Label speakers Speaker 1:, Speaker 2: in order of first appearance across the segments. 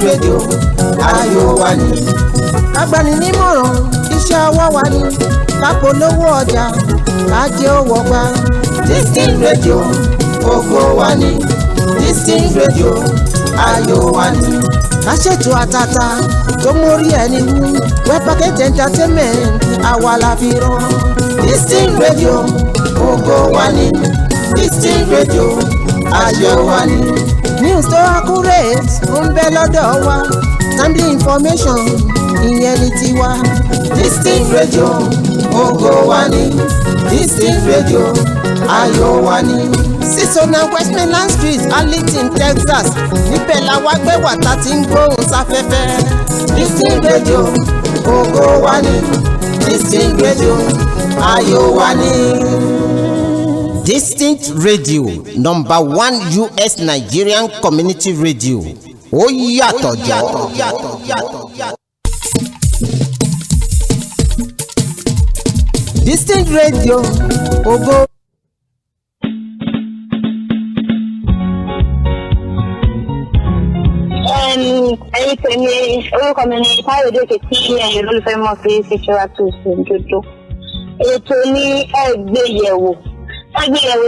Speaker 1: Radio ayọ̀ wa ni. Agbaninímọ̀ràn iṣẹ́ ọwọ́ wa ni. Kápolówó ọjà kájé owó gbà. Distinct Radio ògo wa ni. Distinct Radio ayọ̀ wa ni. Ká ṣètò àtàtà tó mórí ẹni wú. Web Packet Entertainment àwa la fi rán. Distinct Radio ògo wa ni. Distinct Radio ayọ̀ wa ni. News tó accurate ń bẹ lọ́dọ̀ wa. Timely information ìyẹn ni tiwa. Distinct Radio ògo wa ni. Distinct Radio ayọ̀ wa ni. 609 West Mainland Street, Arlington, Texas. Níbẹ̀ la wá gbé wàtá tí ń gbóhùn sáfẹ́fẹ́. Distinct Radio ògo wa ni. Distinct Radio ayọ̀ wa ni. Distinct Radio, #1 US Nigerian Community Radio. Ó yàtọ̀ jọ. Distinct Radio, ògo.
Speaker 2: Ẹ̀yin tèmi orúkọ mi ni Káyọ̀dé Kìtì ẹ̀yin olólùfẹ́ mọ̀ sí Sexual Tools Njojo. Ètò ní ẹgbẹ́yẹ̀wò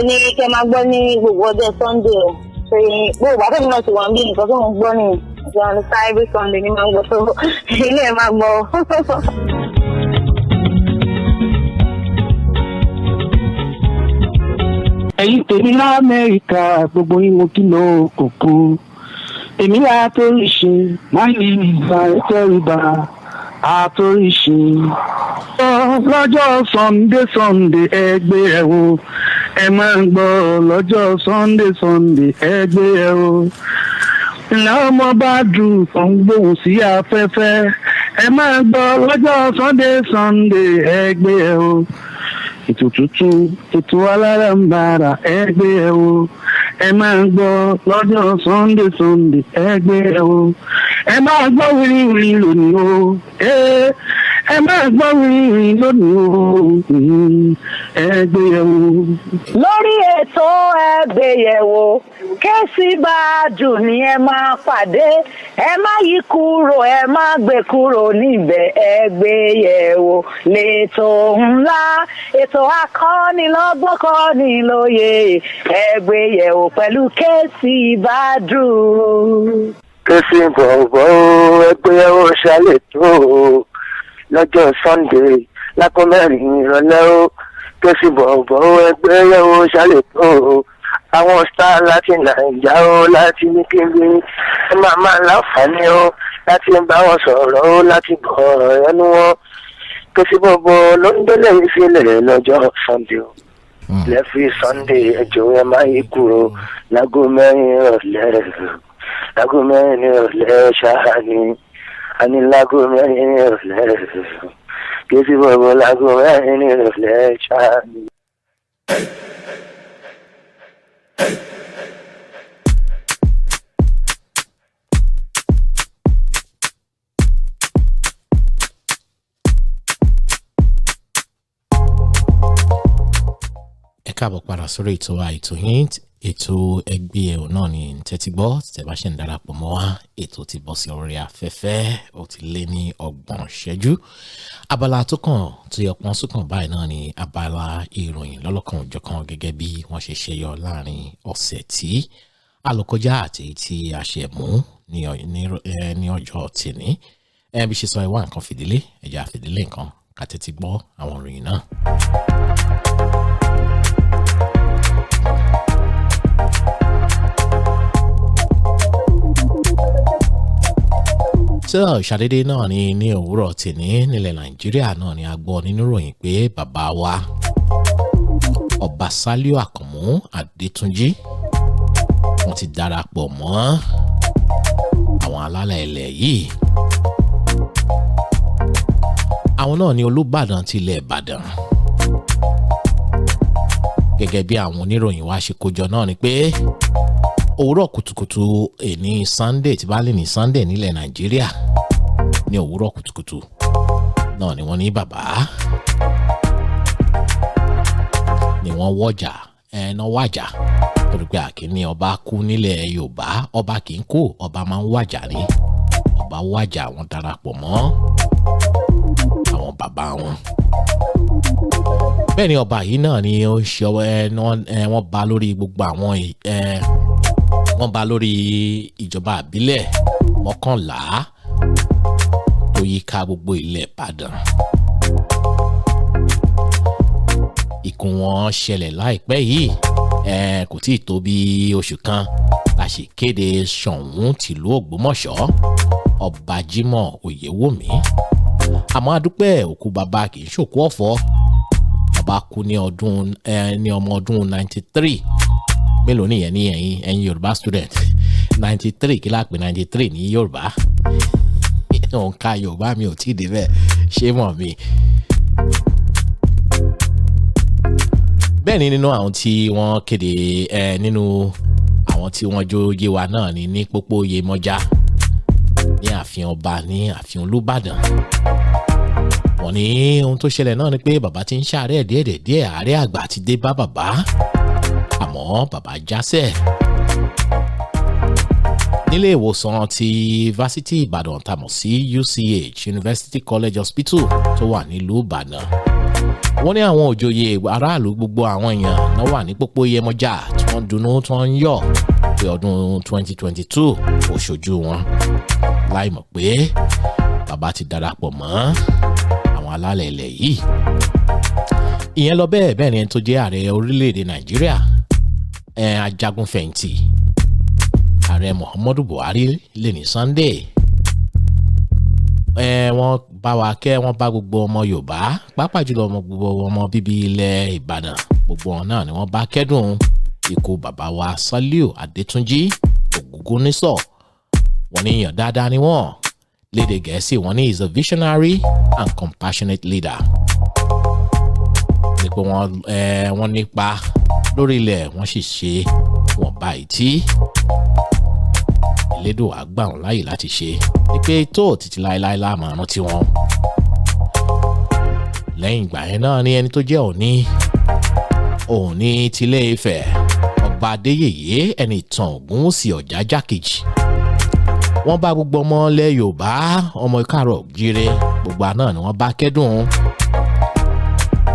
Speaker 2: ní kẹ́ máa gbọ́ ní gbogbo ọjọ́ Sunday ọ̀ ṣe gbogbo àtẹ̀mí náà ti wà ń bí nǹkan tó ń gbọ́ ní ìjọba ní every Sunday ní máa ń gbọ́ tó ilé ẹ̀ máa gbọ́.
Speaker 3: Ẹ̀yin tèmi l'Amẹ́ríkà gbogbo yín mo kí lọ kòkó. Èmi àtòríṣe máa ń yí ìgbà ẹ̀tẹ́rìbà àtòríṣe. Lọ́jọ́ Sunday ẹgbẹ́ ẹ̀ wo ẹ máa ń gbọ́ lọ́jọ́ Sunday ẹgbẹ́ ẹ̀ wo. Ìlà ọmọ bá dùn tó ń gbóhùn sí afẹ́fẹ́ ẹ máa ń gbọ́ lọ́jọ́ Sunday ẹgbẹ́ ẹ̀ wo. Ètò tuntun ètò alárànbarà ẹgbẹ́ ẹ̀ wo ẹ máa ń gbọ́ lọ́jọ́ Sunday ẹgbẹ́ ẹ̀ wo ẹ máa gbọ́ wíwí lónìí o ẹ máa gbọ́ wíwí lónìí o ẹgbẹ́ ẹ̀ wo.
Speaker 2: Lórí ètò ẹgbẹ́yẹ̀wò Kẹ́sì bá dùn ní ẹ máa pàdé ẹ má yí kúrò ẹ má gbé kúrò níbẹ̀ ẹgbẹ́yẹ̀wò lẹ́tọ̀ ńlá ètò akọ́nilọ́gbọ́n kọ́nilóye ẹgbẹ́yẹ̀wò pẹ̀lú Kẹ́sì bá dùn.
Speaker 4: Kẹ́sì bọ̀bọ̀ ẹgbẹ́yẹ̀wò ṣàlẹ̀ tó lọ́jọ́ Sunday lákọ́ mẹ́rin ìrọ̀lẹ́ ó Kẹ́sì bọ̀bọ̀ ẹgbẹ́yẹ̀wò ṣàlẹ̀ tó àwọn star láti Nàìjíríà ó láti ní kébé ẹ máa láǹfààní ó láti bá wọn sọ̀rọ̀ ó láti bọ̀ ẹnu wọn. Kẹ́sì bọ̀bọ̀ ló ń gbélé ìfilẹ̀ lọ́jọ́ Sunday ó lẹ́fí Sunday ẹjọ́ ẹ máa yí kúrò lágọ́ mẹ́rin ìrọ̀lẹ́ ṣáà ni àní lágọ́ mẹ́rin ìrọ̀lẹ́ Kẹ́sì bọ̀bọ̀ lágọ́ mẹ́rin ìrọ̀lẹ́ ṣáà ni.
Speaker 5: Káàbọ̀ padà sórí ètò àìtò yín ètò ẹgbẹ́ ẹ̀ náà ni tẹ́tí gbọ́ tẹ́ bá ṣe ń darapọ̀ mọ́ wa ètò ti bọ́ sí orí afẹ́fẹ́ ó ti lé ní 30 ìṣẹ́jú abala tó kàn tí ọpọ́n sókàn báyìí náà ni abala ìròyìn lọ́lọ́kan òjọ̀kan gẹ́gẹ́ bí wọ́n ṣe ṣẹyọ láàrin ọ̀sẹ̀ tí a lò kọjá àti tí a ṣe mú ní ọjọ́ tìní bí ṣe sọ ìwà nǹkan fìdílé ẹ̀já fìdílé nǹkan ká tẹ́tí gbọ́ àwọn ìròyìn náà. tó ṣàdédé náà ni ní òwúrọ̀ tìní nílẹ̀ Nàìjíríà náà ni a gbọ́ nínú ìròyìn pé bàbá wa Ọba Sàlíù Àkànmú Adétúnjì wọ́n ti darapọ̀ mọ́ àwọn alálẹ̀ ilẹ̀ yìí. Àwọn náà ni Olúbàdàn ti ilẹ̀ Ìbàdàn. Gẹ́gẹ́ bí àwọn oníròyìn wa ṣe kójọ náà ni pé òwúrọ̀ kùtùkùtù ní Sunday tí bá lè ní Sunday nílẹ̀ Nàìjíríà ní òwúrọ̀ kùtùkùtù náà ni wọ́n ní bàbá ni wọ́n wọ́jà ẹ̀nà wájà torí pé àkíní ọba kú nílẹ̀ Yorùbá ọba kì í kú ọba máa ń wájà ni ọba wájà wọ́n darapọ̀ mọ́ àwọn bàbá wọn. Bẹ́ẹ̀ ni ọba yìí náà ni ó ṣe wọ́n bá lórí gbogbo àwọn wọ́n bá lórí ìjọba àbílẹ̀ 11 tó yíká gbogbo ilẹ̀ Ìbàdàn. Ikú wọn ṣẹlẹ̀ láìpẹ́ yìí kò tí ì tó bí oṣù kan la ṣe kéde Ṣọ̀ún tìlú Ògbómọ̀ṣọ́ Ọba Jímọ̀ Oyèwòmí. Àmọ́ adúpẹ́ òkú bàbá kì í ṣòkú ọ̀fọ̀. Bàbá kú ní ọmọ ọdún 93. Mélòó nìyẹn ní ẹ̀yin Yorùbá student? 93 kí la pè 93 ní Yorùbá? Òǹkà Yorùbá mi ò tí ì débẹ̀, ṣé mọ̀ mi. Bẹ́ẹ̀ ni nínú àwọn tí wọ́n kéde nínú àwọn tí wọ́n jóye wa náà ni ní pópó Yemọja ní ààfin ọba ní ààfin Olúbàdàn. Wọ́n ní ohun tó ṣẹlẹ̀ náà ni pé bàbá ti ń ṣàárẹ̀ díẹ̀ àárẹ̀ àgbà ti dé bá bàbá, àmọ́ bàbá jásẹ̀. Nílé ìwòsàn ti Fásitì Ìbàdàn tá mọ̀ sí UCH University College Hospital tó wà nílùú Ìbàdàn. Wọ́n ní àwọn òjòyè aráàlú gbogbo àwọn èèyàn náà wà ní pópó Yemọja tí wọ́n dunnú tí wọ́n ń yọ̀ pé ọdún 2022 ó ṣojú wọn, láì mọ̀ pé bàbá ti darapọ̀ mọ́ àwọn alálẹ̀ ilẹ̀ yìí. Ìyẹn lọ bẹ́ẹ̀ ni ẹni tó jẹ́ ààrẹ orílẹ̀-èdè Nàìjíríà ajagunfẹ̀yìntì ààrẹ Muhammadu Buhari lè ní Sunday. Wọ́n bá wa kẹ́, wọ́n bá gbogbo ọmọ Yorùbá pàápàá jùlọ gbogbo ọmọ bíbí ilẹ̀ Ìbàdàn, gbogbo wọn náà ni wọ́n bá kẹ́dùn ikú bàbá wa Sàlíù Adétúnjí Ògúngúnnísọ̀. Wọ́n ní èèyàn dáadáa ni wọ́n, lédè Gẹ̀ẹ́sì wọ́n ní is a visionary and compassionate leader. Nípa wọ́n nípa lórí ilẹ̀, wọ́n sì ṣe wọ́n bá ìtí Elédùà gbà wọ́n láyè láti ṣe ní pé tó títí láéláé láàmú rántí wọn. Lẹ́yìn ìgbà yẹn náà ni ẹni tó jẹ́ Ọọ̀ni tilé Ifẹ̀ Ọba Adéyẹyè Ẹnìtàn Ògúnwùsì Ọ̀jájá kejì. Wọ́n bá gbogbo ọmọ ilẹ̀ Yorùbá, ọmọ Ìkàrọ̀ Òjíire gbogbo náà ni wọ́n bá kẹ́dùn.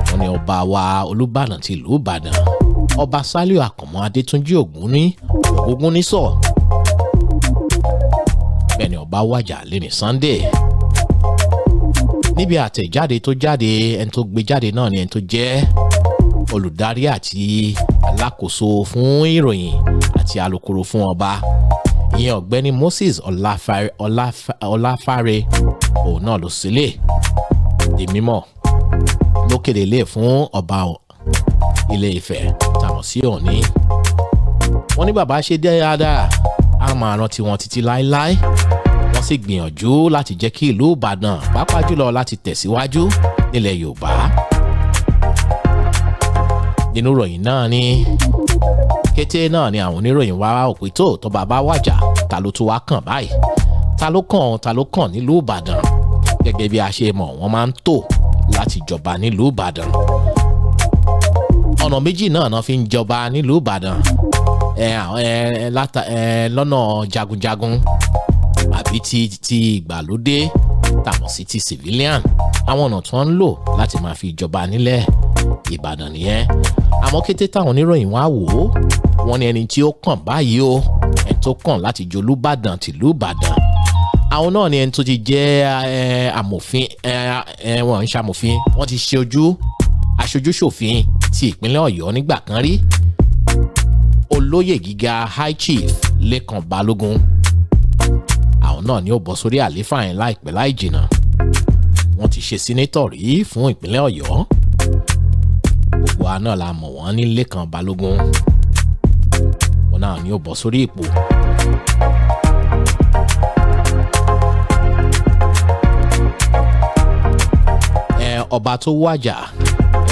Speaker 5: Wọ́n ní ọba wa Olúbàdàn ti ìlú Ìbàdàn Ọba Sàlíù Àkànmú Adétúnjí Ògúngúnnísọ̀. Bẹ́ẹ̀ ni ọba wàjà lẹ́ni Sunday. Níbi àtẹ̀jáde tó jáde, ẹni tó gbé jáde náà ni ẹni tó jẹ́ olùdarí àti alákòóso fún ìròyìn àti alukoro fún ọba, ìyẹn ọ̀gbẹ́ni Moses Ọláfáre. Òun náà ló sílẹ̀ di mímọ̀ ló kéde ilé fún ọba Ilé Ifẹ̀ tàmọ̀ sí Ọọ̀ni. Wọ́n ní bàbá ṣe dáadáa, a máa rántí wọn títí láéláé. Wọ́n sì gbìyànjú láti jẹ́ kí ìlú Ìbàdàn pàápàá jùlọ láti tẹ̀síwájú nílẹ̀ Yorùbá. Nínú ìròyìn náà ni kété náà ni àwọn oníròyìn wá òpin tó bàbá wàjà, ta ló tún wá kàn báyìí, ta ló kàn nílùú Ìbàdàn. Gẹ́gẹ́ bí a ṣe mọ̀, wọ́n máa ń tò láti jọba nílùú Ìbàdàn. Ọ̀nà méjì náà fi ń jọba nílùú Ìbàdàn, lọ́nà jagunjagun àbí ti ìgbàlódé tàmọ̀ sí ti civilian. Àwọn ọ̀nà tí wọ́n ń lò láti máa fi jọba nílẹ̀ Ìbàdàn nìyẹn. Àmọ́ kété táwọn oníròyìn wá wò ó, wọ́n ní ẹni tí ó kàn báyìí o, ẹni tó kàn láti jolúbàdàn tìlú Ìbàdàn. Àwọn náà ni ẹni tó ti jẹ́ amòfin, wọ́n ń ṣamòfin, wọ́n ti ṣe aṣojú-ṣòfin ti ìpínlẹ̀ Ọ̀yọ́ nígbà kan rí, olóyè gíga High Chief Lékan Balógun. Àwọn náà ni ó bọ́ sórí àlééfà yẹn láìpẹ́ láì jìnnà. Wọ́n ti ṣe sínétọ̀ rí fún ìpínlẹ̀ Ọ̀yọ́. Gbogbo wa náà la mọ̀ wọ́n ní Lékan Balógun. Wọ́n náà ni ó bọ́ sórí ipò. Ọba tó wàjà,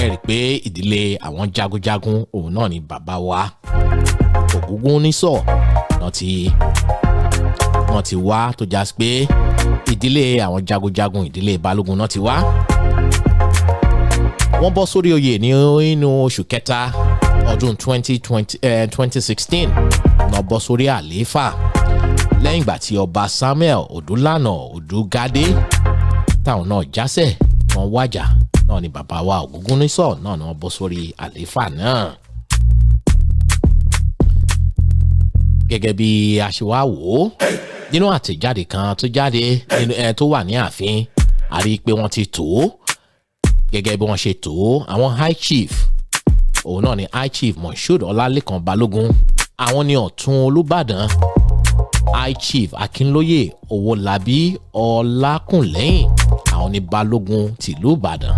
Speaker 5: ẹ rí i pé ìdílé àwọn jagunjagun òun náà ni bàbá wa Ògúngúnnísọ̀ wọ́n ti wá, tó já sí pé ìdílé àwọn jagunjagun ìdílé Balógun náà ti wá. Wọ́n bọ́ sórí oyè nínú oṣù kẹta ọdún 2016 náà bọ́ sórí àlééfà lẹ́yìn ìgbà tí ọba Samuel Odúlànà Odúgádé táwọn náà jásẹ̀ wọn wájà náà ni bàbá wa Ògúngúnnísọ̀ náà ni wọ́n bọ́ sórí àlééfà náà. gẹ́gẹ́ bí a ṣe wá wò ó nínú àtẹ̀jáde kan tó jáde nínú tó wà ní ààfin a rí i pé wọ́n ti tò ó gẹ́gẹ́ bí wọ́n ṣe tò ó àwọn high chief òun náà ni high chief Moshood Ọlálékan Balógun àwọn ni ọ̀tún Olúbàdàn high chief Akínlóyè Owólabí Ọlákùnlẹ́yìn àwọn ni Balógun tìlú Ìbàdàn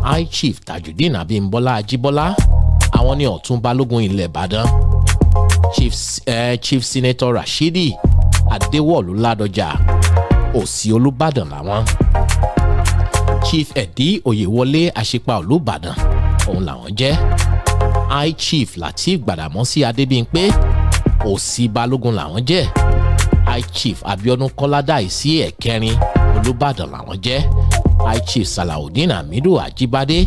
Speaker 5: high chief Tajudeen Abímbọ́lá Ajíbọ́lá àwọn ni ọ̀tún Balógun ilẹ̀ Ìbàdàn chief senator Rashidi Adéwọ̀lú Ládọjà òsì Olúbàdàn làwọn chief Ẹ̀dí Oyèwọlé Àṣìpa Olúbàdàn òun làwọn jẹ́ high chief Lateef Gbàdàmọ́sí Adébímpé òsì Balógun làwọn jẹ́ high chief Abíọ́dún Kọ́ládàísí ẹ̀kẹrin Olúbàdàn làwọn jẹ́ high chief Salaudeen Hamidu Ajíbádé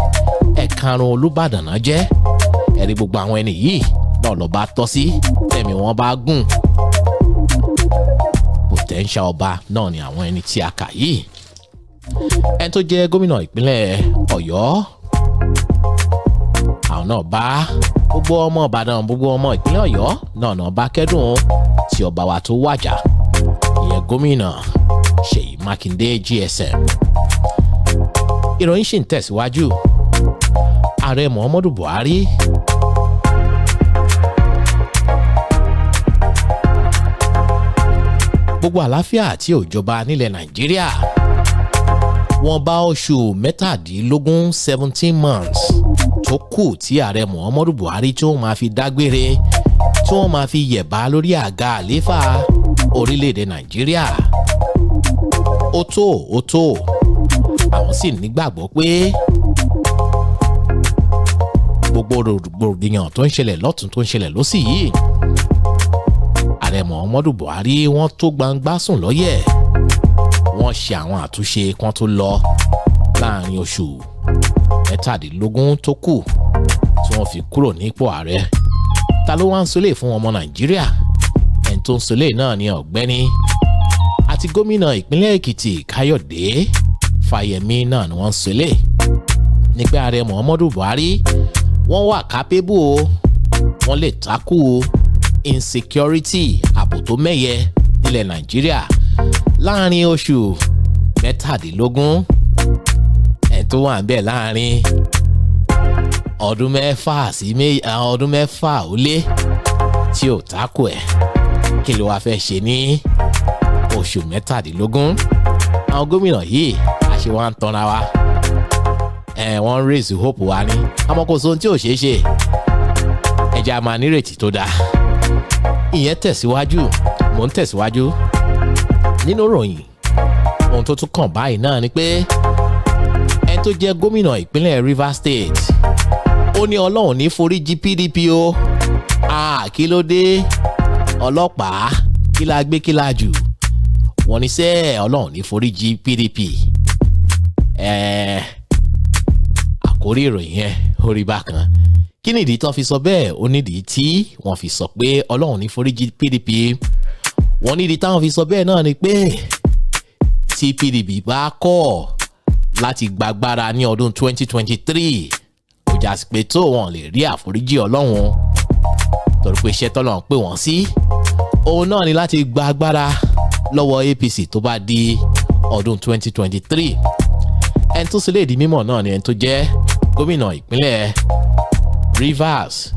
Speaker 5: ẹ̀karùn Olúbàdàn náà jẹ́ ẹ̀rí gbogbo àwọn ẹni yìí náà lọ bá tọ́ sí tẹ̀mí wọn bá gùn potential ọba náà ni àwọn ẹni tí a kà yìí ẹni tó jẹ́ gómìnà ìpínlẹ̀ Ọ̀yọ́ àwọn náà bá gbogbo ọmọ Ìbàdàn gbogbo ọmọ ìpínlẹ̀ Ọ̀yọ́ náà bá kẹ́dùn tí ọba wa tó wàjà ìyẹn gómìnà Ṣèyí Mákindé GSM. ìròyìn ṣì ń tẹ̀síwájú ààrẹ Muhammadu Buhari gbogbo àlàáfíà àti òjọba nílẹ̀ Nàìjíríà wọ́n bá oṣù mẹ́tàdínlógún 17 months tó kù tí ààrẹ Muhammadu Buhari tí wọ́n máa fi dágbére tí wọ́n máa fi yẹ̀bá lórí àga àlééfà orílẹ̀-èdè Nàìjíríà ó tó àwọn sì nígbàgbọ́ pé gbogbo rògbòdìyàn tó ń ṣẹlẹ̀ lọ́tún tó ń ṣẹlẹ̀ lósì yìí ààrẹ Muhammadu Buhari wọ́n tó gbangba sùn lọ́yẹ̀ wọ́n ṣe àwọn àtúnṣe kan tó lọ láàrin oṣù mẹ́tàdínlógún tó kù tí wọ́n fi kúrò nípò ààrẹ ta ló wá ń sọlé fún ọmọ Nàìjíríà ẹni tó ń sọlé náà ni ọ̀gbẹ́ni àti gómìnà ìpínlẹ̀ Èkìtì Káyọ̀dé Fáyẹmí náà ni wọ́n ń sọlé ní pé ààrẹ Muhammadu Buhari wọ́n wà kápébù o wọ́n lè takú insecurity ààbò tó mẹ́yẹ nílẹ̀ Nàìjíríà láàrin oṣù mẹ́tàdínlógún ẹ̀ tó wà ń bẹ̀ láàrin ọdún mẹ́fà ó lé tí ò takú ẹ̀ kí ló wá fẹ́ ṣe ní oṣù mẹ́tàdínlógún àwọn gómìnà yìí àṣẹ wa ń tanra wa wọ́n ń raise hope wa ní àmọ́ kò sóhun tí ò ṣeé ṣe ẹja máa nírètí tó dáa ìyẹn tẹ̀síwájú mò ń tẹ̀síwájú nínú ìròyìn ohun tó tún kàn báyìí náà ni pé ẹni tó jẹ́ gómìnà ìpínlẹ̀ Rivers State ó ní Ọlọ́run ní foríjì PDP o kí ló dé ọlọ́pàá kí la gbé kí la jù wọ́n ní sẹ́ Ọlọ́run ní foríjì PDP àkórí ìròyìn yẹn orí bákan kí nìdí tó fi sọ bẹ́ẹ̀ ó nídìí tí wọ́n fi sọ pé Ọlọ́run ní foríjì PDP wọ́n nídìí táwọn fi sọ bẹ́ẹ̀ náà ni pé tí PDP bá kọ̀ láti gbàgbára ní ọdún 2023 ó já sí pé tó wọn lè rí àforíjì Ọlọ́run torí pé iṣẹ́ tọ́lọ́run pè wọ́n sí òun náà ni láti gba agbára lọ́wọ́ APC tó bá di ọdún 2023 ẹni tó sì lè di mímọ̀ náà ni ẹni tó jẹ́ gómìnà ìpínlẹ̀ Rivers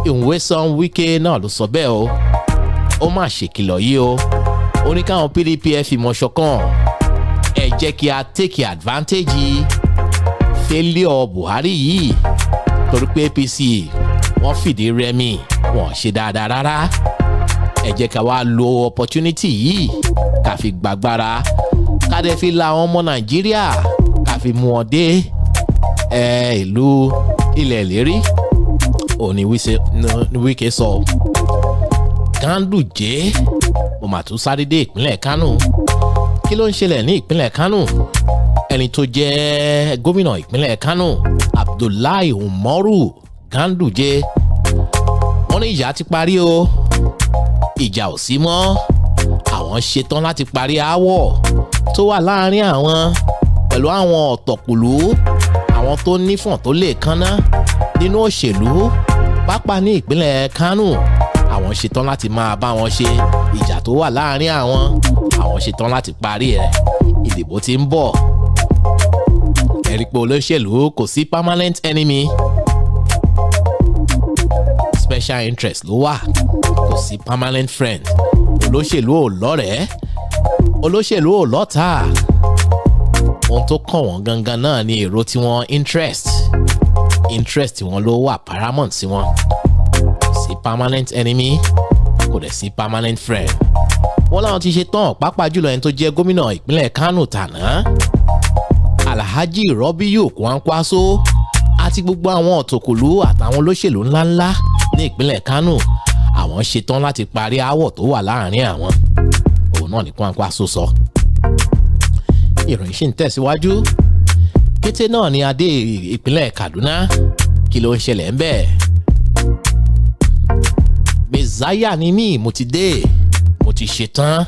Speaker 5: Nyesom Wike náà ló sọ bẹ́ẹ̀ o ó má ṣèkìlọ̀ yìí o ó ní káwọn PDP fi mọ̀ ṣọ̀kan ẹ jẹ́ kí a take advantage failure Buhari yìí torí pé APC wọ́n fìdí rẹmi wọ́n ṣe dáadáa rárá ẹ jẹ́ ká wá lo opportunity yìí ká fi gbàgbára ká dẹ̀ fi la àwọn ọmọ Nàìjíríà ká fi mú wọn dé ìlú ilẹ̀ ìlérí òní Wike sọ Ganduje mo mà tún sáré dé ìpínlẹ̀ Kánò kí ló ń ṣẹlẹ̀ ní ìpínlẹ̀ Kánò ẹni tó jẹ́ gómìnà ìpínlẹ̀ Kánò Abdullahi Umaru Ganduje wọ́n ní ìjà ti parí o ìjà ò sí mọ́ àwọn ṣetán láti parí aáwọ̀ tó wà láàrin àwọn pẹ̀lú àwọn ọ̀tọ̀kùlú àwọn tó nífọ̀n tó lè kánná nínú òṣèlú pápá ní ìpínlẹ̀ Kánò. Àwọn ṣetán láti máa bá wọn ṣe ìjà tó wà láàrin àwọn ṣetán láti parí rẹ̀. Ìdìbò tí ń bọ̀ ẹ̀rí pé olóṣèlú kò sí permanent enemy, special interest ló wà, kò sí permanent friend. Olóṣèlú ò lọ́rẹ̀ẹ́, olóṣèlú ò lọ́tà. Ohun tó kàn wọ́n gangan náà ni èrò tiwọn, interest wọn ló wà paramount sí wọn. Kò sí permanent enemy, kò dẹ̀ sí permanent friend. Wọ́n láwọn ti ṣe tán pàápàá jùlọ ẹni tó jẹ́ gómìnà ìpínlẹ̀ Kánò tàná, Alhaji Robiu Kwankwaso, àti gbogbo àwọn ọ̀tọ̀kùlú àtàwọn olóṣèlú ńláńlá ní ìpínlẹ̀ Kánò. Àwọn ṣetán láti parí aáwọ̀ tó wà láàrin àwọn. Òun náà ni Kwankwaso sọ. Ìròyìn ṣì ń tẹ̀síwájú. Kété náà ni adé ìpínlẹ̀ Kaduna. Kí ló ń ṣẹlẹ̀ ń bẹ̀? Mẹ̀sáyà ni mí, mo ti dé, mo ti ṣetán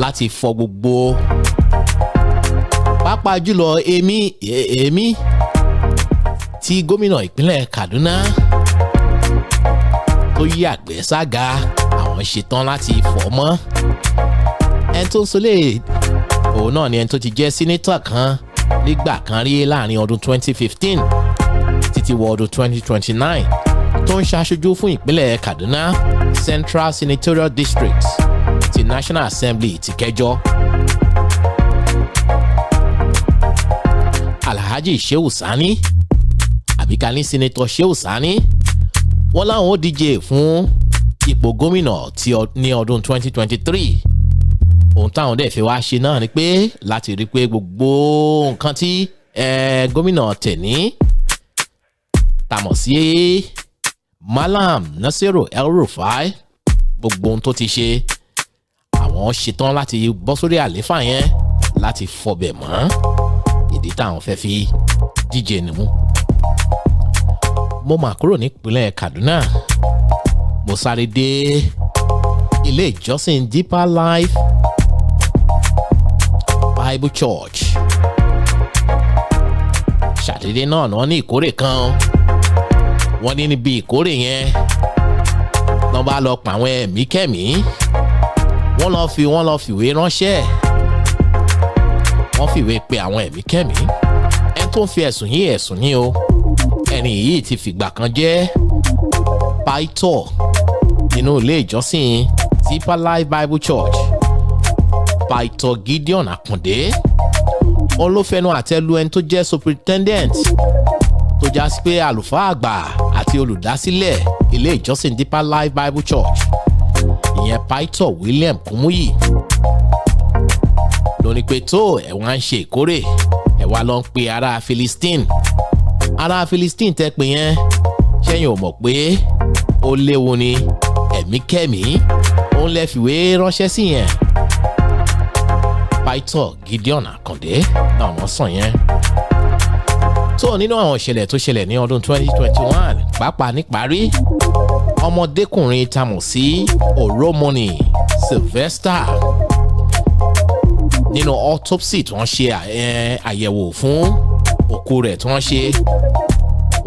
Speaker 5: láti fọ gbogbo pàápàá jùlọ èmi tí gómìnà ìpínlẹ̀ Kaduna tó yí àgbẹ̀ sága. Àwọn ṣetán láti fọ̀ mọ́. Ẹni tó ń sọlé òun náà ni ẹni tó ti jẹ́ sínétọ̀ kan nígbà kan rí láàrin ọdún 2015 títí wọ ọdún 2029 tó ń ṣaṣojú fún ìpínlẹ̀ Kaduna Central Senatorial District ti National Assembly ti kẹjọ. Alhaji Shehu Sani àbíkálí Senator Shehu Sani wọ́n láwọn ó díje fún ipò gómìnà ní ọdún 2023. Ohun táwọn dẹ̀ fi wá ṣe náà ni pé láti rí pé gbogbo nǹkan tí gómìnà tẹ̀ní tàmọ̀ sí Malam Nasiru El-Rufai gbogbo ohun tó ti ṣe, àwọn ṣetán láti bọ́ sórí àléfà yẹn láti fọbẹ̀ mọ́. Ìdí táwọn fẹ́ fi díje nìmú. Mo máa kúrò nípínlẹ̀ Kaduna, mo sáré dé ilé ìjọsìn Deeper Life Bible Church. Ṣàdédé náà wọ́n ní ìkórè kan. Wọ́n ní níbi ìkórè yẹn wọ́n bá lọ pa àwọn ẹ̀mí kẹ́mí. Wọ́n lọ fìwé ránṣẹ́. Wọ́n fìwé pe àwọn ẹ̀mí kẹ́mí. Ẹni tó ń fi ẹ̀sùn yìí o. Ẹni yìí ti fìgbà kan jẹ́ pásítọ̀ nínú ilé ìjọsìn Deeper Life Bible Church. Pásítọ̀ Gideon Akande. Òun ló fẹnu àtẹ́lu ẹni tó jẹ́ superintendent tó já sí pé àlùfáà àgbà àti olùdásílẹ̀ ilé ìjọsìn Deeper Life Bible Church. Ìyẹn pásítọ̀ William Kumuyi ló ní pé tó ẹ̀ wá ń ṣe ìkórè ẹ̀ wá lọ ń pe ará Philistine tẹ́ pé yẹn ṣẹ́yìn ò mọ̀ pé ó léwu ni ẹ̀mí kẹ́mí òun lè fìwé ránṣẹ́ sí yẹn. Pásítọ̀ Gideon Akande náà wọ́n sàn yẹn. tó nínú àwọn ìṣẹ̀lẹ̀ tó ṣẹlẹ̀ ní ọdún 2021 pàápàá níparí ọmọdékùnrin tamọ̀ sí Oromoni Sylvester nínú autopsy tí wọ́n ṣe àyẹ̀wò fún òkú rẹ̀ tí wọ́n ṣe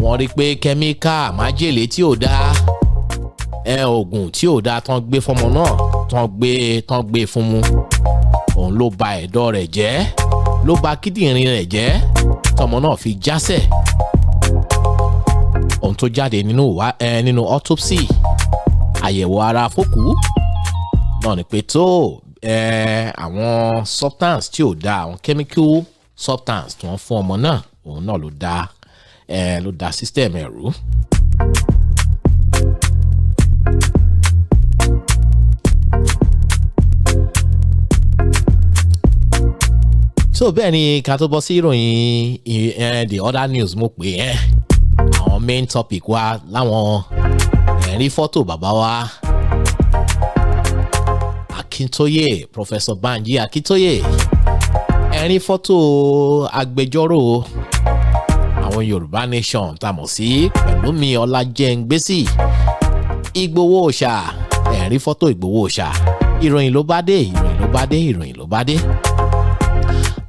Speaker 5: wọ́n rí pé kẹ́míkà májèlé tí ò dáa oògùn tí ò dáa tán gbé fọmọ náà tán gbé fún mu òun ló ba ẹ̀dọ̀ rẹ̀ jẹ́ ló ba kíndìnrín rẹ̀ jẹ́ tọmọ náà fi jásẹ̀ ohun tó jáde nínú autopsy àyẹ̀wò ara fókù náà ni pé tó àwọn substance tí ò dáa àwọn chemical substance tí wọ́n fún ọmọ náà òun náà ló dá system ẹ̀rú. so bẹ́ẹ̀ ni ká tó bọ́ sí ìròyìn the other news mo pè àwọn main topic wa láwọn ẹ̀rí fọ́tò bàbá wa Akintoye Professor Banji Akintoye ẹ̀rí fọ́tò agbẹjọ́rò àwọn Yorùbá Nation tá mọ̀ sí Pẹ̀lúmi Ọlájẹ́ngbésì Ìgbòho Òòṣà rí fọ́tò Ìgbòho ṣá ìròyìn ló bá dé.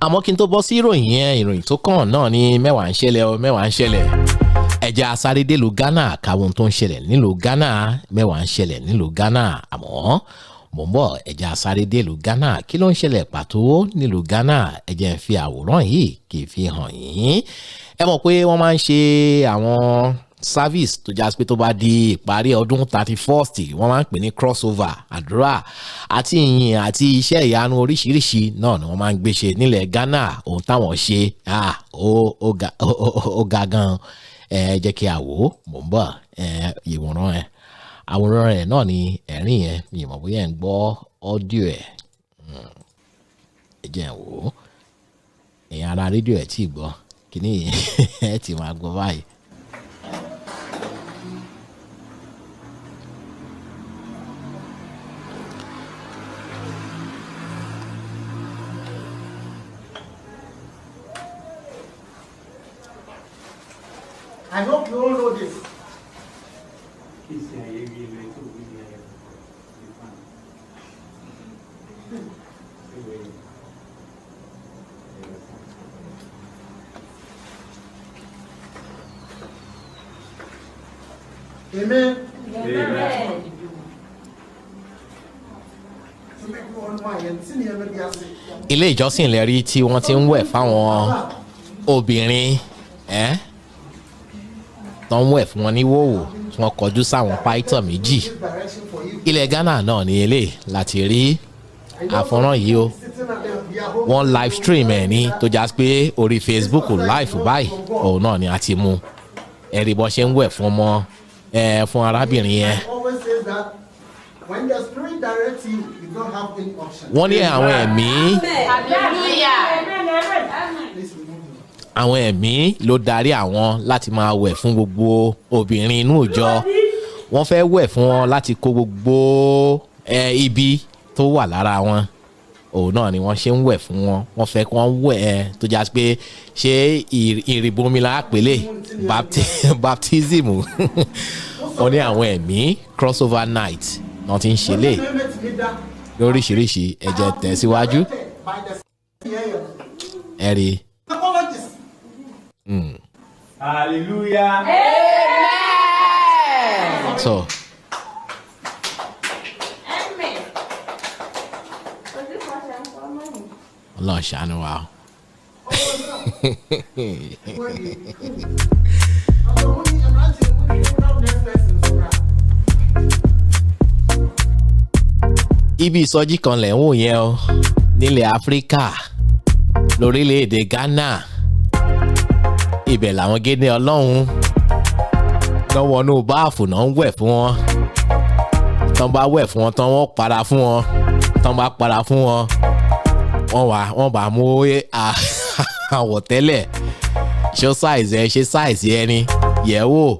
Speaker 5: Àmọ́ kí n tó bọ́ sí ìròyìn yẹn, ìròyìn tó kàn náà ni mẹ́wàá ń ṣẹlẹ̀. Ẹja sáré délùú Ghana káwọn tó ń ṣẹlẹ̀ nílùú Ghana, mẹ́wàá ń ṣẹlẹ̀ nílùú Ghana. Àmọ́ mò ń bọ̀, ẹja sáré délùú Ghana, kí ló ń ṣẹlẹ̀ pàtó nílùú Ghana? Ẹ jẹ́ n fi àwòrán yìí kì í fi hàn yín. Ẹ mọ̀ pé wọ́n máa ń ṣe àwọn service tó já sí pé tó bá di ìparí ọdún 31st wọ́n máa ń pè ní crossover, àdúrà àti ìyìn àti iṣẹ́ ìyanu oríṣiríṣi náà ni wọ́n máa ń gbé ṣe nílẹ̀ Ghana. Ohun táwọn ṣe ó ga gan. Jẹ́ kí a wò ó, mò ń bọ̀, àwòrán rẹ̀ náà ni ẹ̀rín yẹn, mi ò mọ̀ bóyá ẹ̀ ń gbọ́ ọ́díò ẹ̀. Ẹ jẹ́ ẹ̀ wò ó, èèyàn ara rédíò ẹ̀ tí ì gbọ́ kíní ẹ̀ ti máa gbọ́ báyìí.
Speaker 1: I hope you all know this. Amen.
Speaker 5: Ilé ìjọsìn lẹ́rí tí wọ́n ti ń wẹ̀ fáwọn obìnrin tó ń wẹ̀ fún wọn ní wòwò tí wọ́n kọjú sáwọn pàìtàn méjì. Ilẹ̀ Ghana náà ní ilé láti rí àfọ́nrán yìí o. Wọ́n live stream ẹ̀ ní tó já pé orí Facebook live báyìí òun náà ni a ti mú. Ẹ̀rí bọ́ ṣe ń wẹ̀ fún ọmọ fún arábìnrin yẹn. Wọ́n ní àwọn ẹ̀mí. Àwọn ẹ̀mí ló darí àwọn láti máa wẹ̀ fún gbogbo obìnrin inú ìjọ. Wọ́n fẹ́ wẹ̀ fún wọn láti kó gbogbo ibi tó wà lára wọn. Òun náà ni wọ́n ṣe ń wẹ̀ fún wọn. Wọ́n fẹ́ kí wọ́n wẹ̀ tó já pé ṣé ìrìbọmi la pèlè baptism. Wọ́n ní àwọn ẹ̀mí crossover night náà ti ń ṣe lé lóríṣiríṣi. Ẹ jẹ́ tẹ̀síwájú. Ẹ rí.
Speaker 6: Hallelujah.
Speaker 2: Amen.
Speaker 5: So. Ọlọ́run ṣàánú wa. Ibi ìsọjí kan lẹ̀ ń wò yẹn o nílẹ̀ Áfíríkà lórílẹ̀‐èdè Ghana. Ibẹ̀ làwọn gédé Ọlọ́run lọ́wọ́ inú báàfù náà ń wẹ̀ fún wọn. Tán bá wẹ̀ fún wọn tán wọ́n para fún wọn. Tán bá para fún wọn wọ́n bá mú àwọ̀tẹ́lẹ̀ ṣó size ẹ ṣe size ẹni yẹ̀wò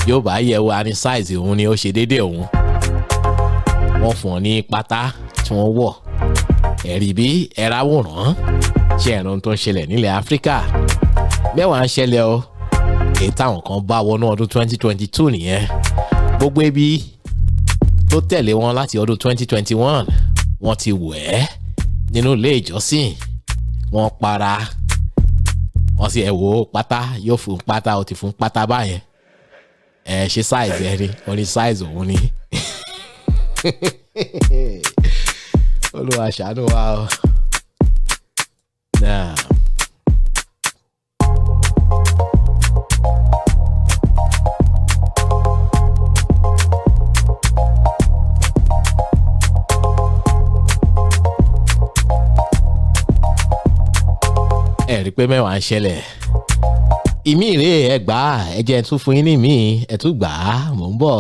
Speaker 5: yóò bá yẹ̀wò àní size òun ni ó ṣe déédéé òun. Wọ́n fún ọ ní pátá tí wọ́n wọ̀. Ẹ̀rí bí ẹ̀ráwòrán ṣe ẹ̀rọ tó ń ṣẹlẹ̀ nílẹ̀ Áfíríkà. Mẹ́wàá ń ṣẹlẹ̀ o. Èyí táwọn kan bá wọnú ọdún 2022 nìyẹn. Gbogbo ibi tó tẹ̀lé wọn láti ọdún 2021 wọ́n ti wẹ̀ nínú ilé ìjọsìn. Wọ́n para. Wọ́n sì wò pátá yóò fún pátá ó ti fún pátá báyẹn. Ṣe size ẹni wọ́n ní size òun ni. Olúwa ṣàánú wa o. Náà. Ẹ rí pé mẹ́wàá ń ṣẹlẹ̀. Ìmí rèé ẹ gbà á, ẹ jẹ́ tún fún yín ní ìmí, ẹ tún gbà á, mò ń bọ̀.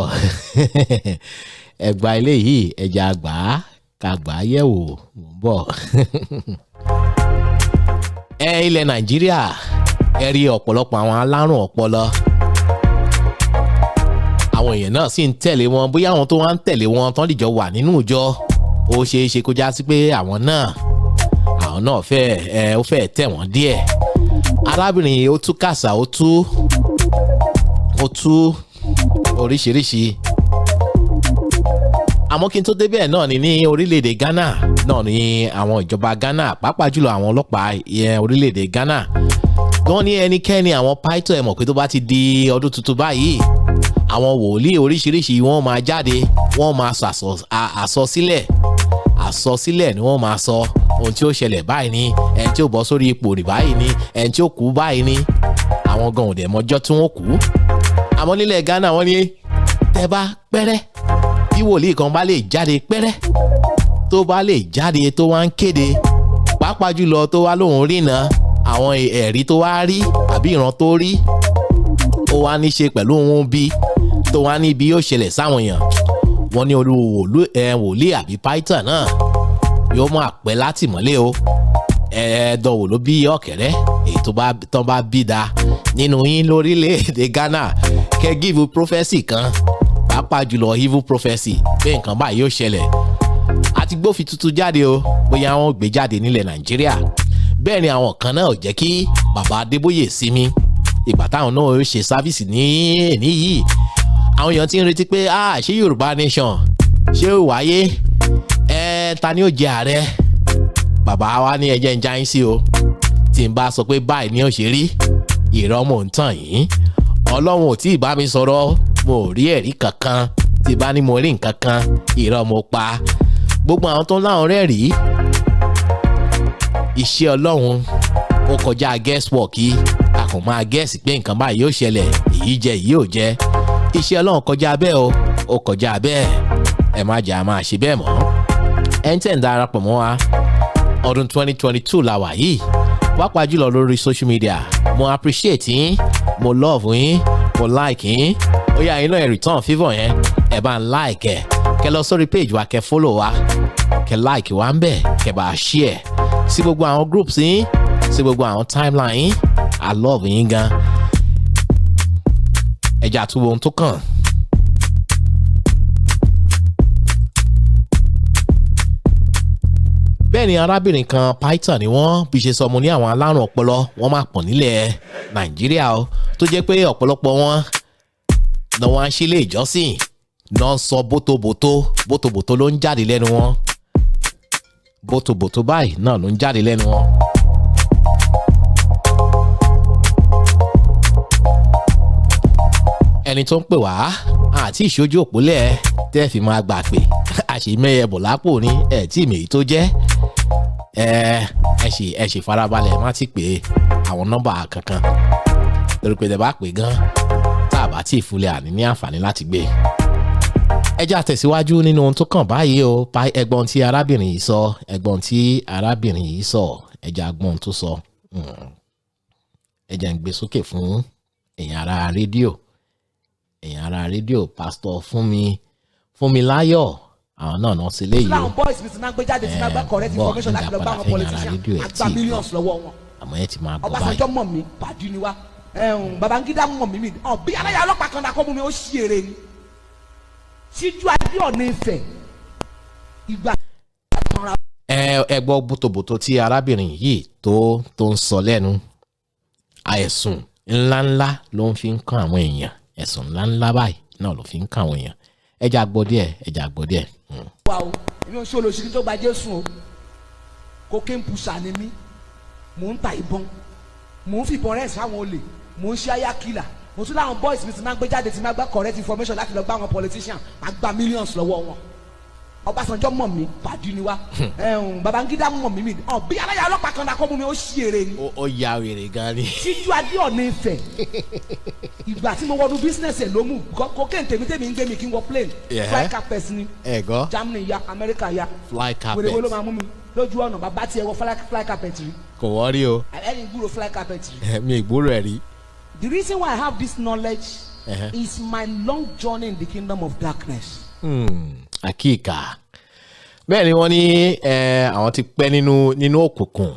Speaker 5: Ẹ gba ilé yìí, ẹ jẹ́ àgbà á, ká gbà á yẹ̀wò, mò ń bọ̀. Ilẹ̀ Nàìjíríà ẹ rí ọ̀pọ̀lọpọ̀ àwọn alárùn ọpọlọ. Àwọn èèyàn náà sì ń tẹ̀lé wọn, bóyá àwọn tó wá ń tẹ̀lé wọn tán dìjọ wà nínú ìjọ. Ó ṣeé ṣe kó já sí pé àwọn náà ó fẹ́ tẹ̀ wọ́n díẹ̀. Arábìnrin ó tú kàsà ó tú oríṣiríṣi àmọ́ kí n tó débẹ̀ náà ní orílẹ̀-èdè Ghana náà ní àwọn ìjọba Ghana pàápàá jùlọ àwọn ọlọ́pàá orílẹ̀-èdè Ghana wọ́n ní ẹnikẹ́ni àwọn pító ẹ̀ mọ̀ pé tó bá ti di ọdún tuntun báyìí àwọn wòlíì oríṣiríṣi wọ́n máa jáde wọ́n máa sọ àsọsílẹ̀ ni wọ́n máa sọ ohun tí ó ṣẹlẹ̀ báyìí ni ẹni tí ó bọ́ sórí ipò rì báyìí ni ẹni tí ó kú báyìí ni àwọn gan òdẹ̀ mọ́jọ́ tí wọ́n kú. àmọ́ nílẹ̀ Ghana wọ́n ní tẹ́ bá pẹ́rẹ́ bí wòlíì kan bá lè jáde pẹ́rẹ́ tó bá lè jáde tó wá ń kéde pàápàá jùlọ tó wá lóun rìnà àwọn ẹ̀rí tó wá rí àbí ìran tó rí ó wá ní ṣe pẹ̀lú ohun bí tó wá ní bí yóò ṣẹlẹ̀ sáwọn èèyàn wọ́n ní wòlíì àbí pító náà yóò máa pẹ́ látìmọ́lé o ẹ̀ẹ́dọ̀wò ló bí ọ̀kẹ́rẹ́ èyí tó bá bí da nínú yín lórílẹ̀‐èdè Ghana kẹ́ give prophecy kan pàápàá jùlọ evil prophecy pé nǹkan báyìí yóò ṣẹlẹ̀ àti gbófin tuntun jáde o bóyá wọ́n gbé jáde nílẹ̀ Nàìjíríà bẹ́ẹ̀ ni àwọn kan náà ò jẹ́ kí bàbá Adébóyè sinmi ìgbà táwọn náà yóò ṣe sáfíìsì ní èní yìí àwọn èèyàn ti ń retí pé ṣé Yorùbá nation ṣé ó wáyé ta ni ó jẹ ààrẹ bàbá wa ní ẹjẹ ń jáyín sí o tí n bá sọ pé báyìí ni ó ṣe rí ìrọ́mọ̀ ń tàn yín Ọlọ́run ò tí ì bá mi sọ̀rọ̀ mo ò rí ẹ̀rí kankan tí bá ní mo rí nǹkan kan ìrọ́mọ̀ pa gbogbo àwọn tó ń láwọn rẹ́ẹ̀rí iṣẹ́ Ọlọ́run ó kọjá guesswork yìí a kò máa guess pé nǹkan báyìí yóò ṣẹlẹ̀ èyí jẹ èyí ò jẹ iṣẹ́ Ọlọ́run kọjá bẹ́ẹ̀ o ó kọjá bẹ́ẹ̀ ẹ má jà máa ṣe bẹ́ẹ̀ mọ́ ẹ ń tẹ̀ ń darapọ̀ mọ́ wa ọdún 2022 la wà yìí pàápàá jùlọ lórí social media mo appreciate yín mo love yín mo like yín ó yá iná ẹ̀ return favour yẹn ẹ bá ń like ẹ kẹ lọ sórí page wa kẹ follow wa kẹ like wa ń bẹ̀ kẹ bá share sí gbogbo àwọn groups yín sí gbogbo àwọn timeline yín I love yín gan ẹ jà túbọ̀ ohun tó kàn. bẹ́ẹ̀ ni arábìnrin kan pító ni wọ́n bí ṣe sọ mo ní àwọn alárùn ọpọlọ wọ́n máa pọ̀ nílẹ̀ Nàìjíríà o tó jẹ́ pé ọ̀pọ̀lọpọ̀ wọn náà wọ́n á ṣe ilé ìjọsìn náà sọ bótobòtó ló ń jáde lẹ́nu wọn bótobòtó báyìí náà ló ń jáde lẹ́nu wọn. ẹni tó ń pè wá àti ìṣojú òpólẹ̀ tẹ́ fi máa gbà pé àṣìmẹ́yẹ bọ̀ lápò ní ẹ̀ tí ìmẹ̀yì tó jẹ́ ẹ ṣì farabalẹ̀ má ti pè àwọn nọ́mbà kankan torí pé tẹ́ bá pè gan tá a bá tí ì fúnlẹ̀ àní ní àǹfààní láti gbé. ẹ jẹ́ àtẹ̀síwájú nínú ohun tó kàn báyìí o ẹgbọ́n tí arábìnrin yìí sọ ẹ jẹ́ agbọ́n tó sọ ẹ jẹ́ ń gbé sókè fún èèyàn ará rédíò pásítọ̀ Fúnmiláyọ̀ àwọn náà sí léyìí o.
Speaker 7: láwọn boys mi ti máa gbé jáde tí máa gbá correct information láti lọ bá àwọn politician àgbà millions lọ́wọ́ wọn.
Speaker 5: àmọ́ ẹ ti máa gbọ́ báyìí.
Speaker 7: Ọbásanjọ́ mọ̀ mí pàdé ni wá Babangida mọ̀ mí mi bí aláya ọlọ́pàá kan dákọ́ mú mi ó ṣí èrè ni. síjú adé ọ̀nà ìfẹ́ ìgbà.
Speaker 5: ẹ gbọ́ bótobòtó tí arábìnrin yìí tó ń sọ lẹ́nu ẹ̀sùn ńláńlá ló ń fi ń kàn àwọn èèyàn ẹ̀sùn ńláńlá báyìí náà ló fi ń kàn àwọn èèyàn ẹ jà gbọ́ díẹ̀.
Speaker 7: wà o èmi ò ṣe olóṣèlú tó gba Jésù o cocaine pusher ni mí mò ń ta ìbọn mò ń fìbọn rẹ̀ sáwọn olè mò ń ṣe ayákìlà mo tún láwọn boys mi ti máa ń gbé jáde tí máa gbá correct information láti lọ bá àwọn politician máa gba millions lọ́wọ́ wọn. Ọbásanjọ́ mọ̀ mí pàdé ni wá Babangida mọ̀ mí bí aláya ọlọ́pàá kan dákọ́ mú mi ó ṣí èrè ni.
Speaker 5: ó ya wèrè gan ni.
Speaker 7: síjú adé ọ̀nà ìfẹ́ ìgbà tí mo wọnú business ẹ̀ ló mú cocaine tèmi ń gbé mi kí n wọ plane fly carpet ni Germany ya America ya
Speaker 5: fly carpet
Speaker 7: wèrè wo ló máa mú mi lójú ọ̀nà bàbá tiẹ̀ wọ fly carpet rí.
Speaker 5: kò wọ́n rí o.
Speaker 7: ẹni gbúrò fly carpet rí.
Speaker 5: mi ìgbúrò ẹ̀ rí.
Speaker 7: The reason why I have this knowledge is my long journey in the kingdom of darkness.
Speaker 5: Àkíkà bẹ́ẹ̀ ni wọ́n ní àwọn ti pẹ́ nínú òkùnkùn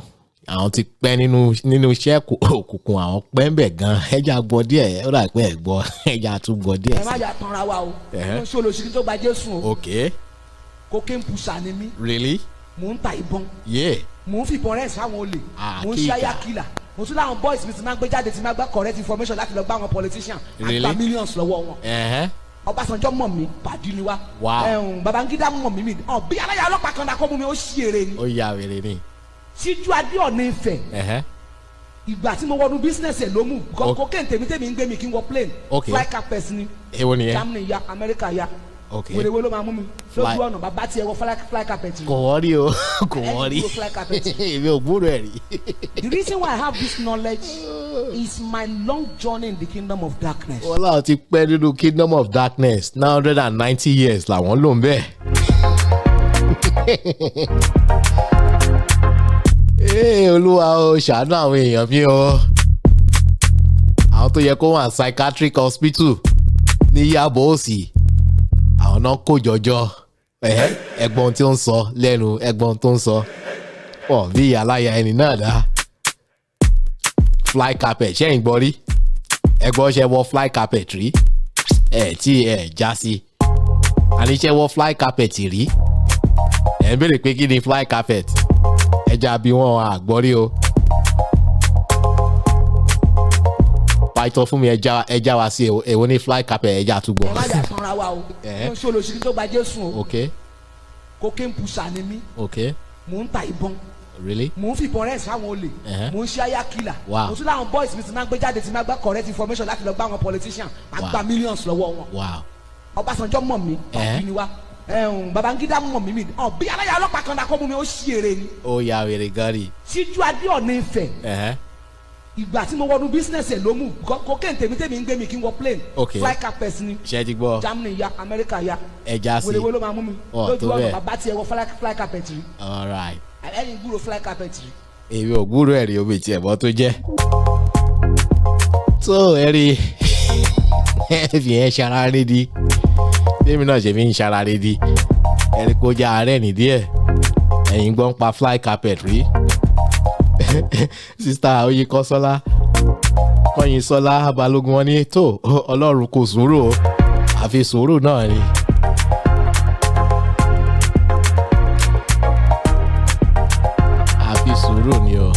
Speaker 5: àwọn ti pẹ́ nínú iṣẹ́ òkùnkùn àwọn pẹ́ ń bẹ̀ gan ẹja gbọ́ díẹ̀ ó dà pé ẹ̀ gbọ́ ẹja tún gbọ́ díẹ̀.
Speaker 7: ẹ má jà tanra wa o mo ṣe olóṣèlú tó gba Jésù o.
Speaker 5: ok.
Speaker 7: cocaine pusher ni mí.
Speaker 5: really.
Speaker 7: mò ń ta ìbọn.
Speaker 5: yeah.
Speaker 7: mò ń fìbọn rẹ̀ sáwọn olè. mò ń ṣe ayákìlà mo tún láwọn boys mi ti máa ń gbé jáde tí máa gbá correct information láti lọ bá àwọn politician àgbà millions lọ́wọ́ wọn. Ọbásanjọ́ mọ̀ mí pàdé ni wá.
Speaker 5: Wow.
Speaker 7: Babangida mọ̀ mí mi bí aláya ọlọ́pàá kan dákọ́ mú mi ó ṣí èrè ni.
Speaker 5: Ó yà wèrè ni.
Speaker 7: Síjú adé ọ̀nà Ifẹ̀. Ìgbà tí mo wọnú bísínẹ́sì ẹ̀ ló mú cocaine tèmi ń gbé mi kí n wọ plane. Fly carpet ni.
Speaker 5: Èwo nìyẹn?
Speaker 7: Germany ya America ya. Wèrèwé ló máa mú mi lójú ọ̀nà bàbá tiẹ̀ wọ fly carpet rí.
Speaker 5: Kò wọ́rí o, kò wọ́rí. Èmi ò gbúrò ẹ̀ rí.
Speaker 7: The reason why I have this knowledge is my long journey in the kingdom of darkness.
Speaker 5: Wọ́n láwọn ti pẹ́ nínú kingdom of darkness 990 years làwọn lò ń bẹ̀. Olúwa o ṣàánú àwọn èèyàn mi o. Àwọn tó yẹ kó wà psychiatric hospital ní Yábọ̀ Òsì. Àwọn náà kó jọjọ. Ẹ̀gbọ́n tí ó ń sọ lẹ́nu ẹ̀gbọ́n tó ń sọ. Wọ́n bí aláya ẹni náà dá. Fly carpet ṣẹ́yìn gbọ́ rí. Ẹ̀gbọ́n ṣe wọ fly carpet rí. Tí já sí. Àníṣe wọ fly carpet rí. Ẹ ń béèrè pé kí ni fly carpet? Ẹja bí wọ́n àgbọ́rí o. Pàìtọ́ fún mi ẹja wá sí èwo ní fly carpet ẹja àtúgbọ̀.
Speaker 7: Ẹ má jà sanra wa o. Mo ń ṣe olóṣèlú tó gba Jésù o.
Speaker 5: Okay.
Speaker 7: Cocaine pusher ni mí.
Speaker 5: Okay.
Speaker 7: Mo ń ta ìbọn.
Speaker 5: Really?
Speaker 7: Mo ń fi ìbọn rẹ̀ sáwọn olè. Mo ń ṣe aya killer.
Speaker 5: Wow.
Speaker 7: Mo tún láwọn boys mi ti máa ń gbé jáde ti máa gbá correct information láti lọ gbá àwọn politician. Máa gba millions lọ́wọ́ wọn.
Speaker 5: Wow.
Speaker 7: Ọbásanjọ́ mọ̀ mí pàdé ni wá. Babangida mọ̀ mí mi bí aláya ọlọ́pàá kan dákọ́ mú mi ó ṣí èrè ni.
Speaker 5: Ó yà wèrè gan ni.
Speaker 7: Síjú adé ọ̀nà Ifẹ̀. Ìgbà tí mo wọnú bísínẹ́sì ẹ̀ ló mú cocaine tèmi ń gbé mi kí n wọ plane. Fly carpet ni.
Speaker 5: Ṣé ti gbọ́?
Speaker 7: Germany ya America ya.
Speaker 5: Ẹja sí.
Speaker 7: Wèrèwé ló máa mú mi lójú ọ̀nà bàbá tiẹ̀ wọ fly carpet rí.
Speaker 5: All right.
Speaker 7: Ẹ̀yin gbúrò fly carpet rí.
Speaker 5: Èmi ò gbúrò ẹ̀rí omi tí ẹ̀bọ tó jẹ́. Tó ẹ̀rí fi ẹ̀ ṣara rédi. Bẹ́ẹ̀mi náà ṣe fi ń ṣara rédi. Ẹ̀rí kó já àárẹ̀ nìdí ẹ̀. Ẹ̀yin gbọ́n pa fly carpet rí. Sista Oyèkọ́sọ́lá Kọ́yìnsọ́lá Balógun wọn ní tó Ọlọ́run kò sùúrù o. Àfi sùúrù náà ni. Àfi sùúrù ni o.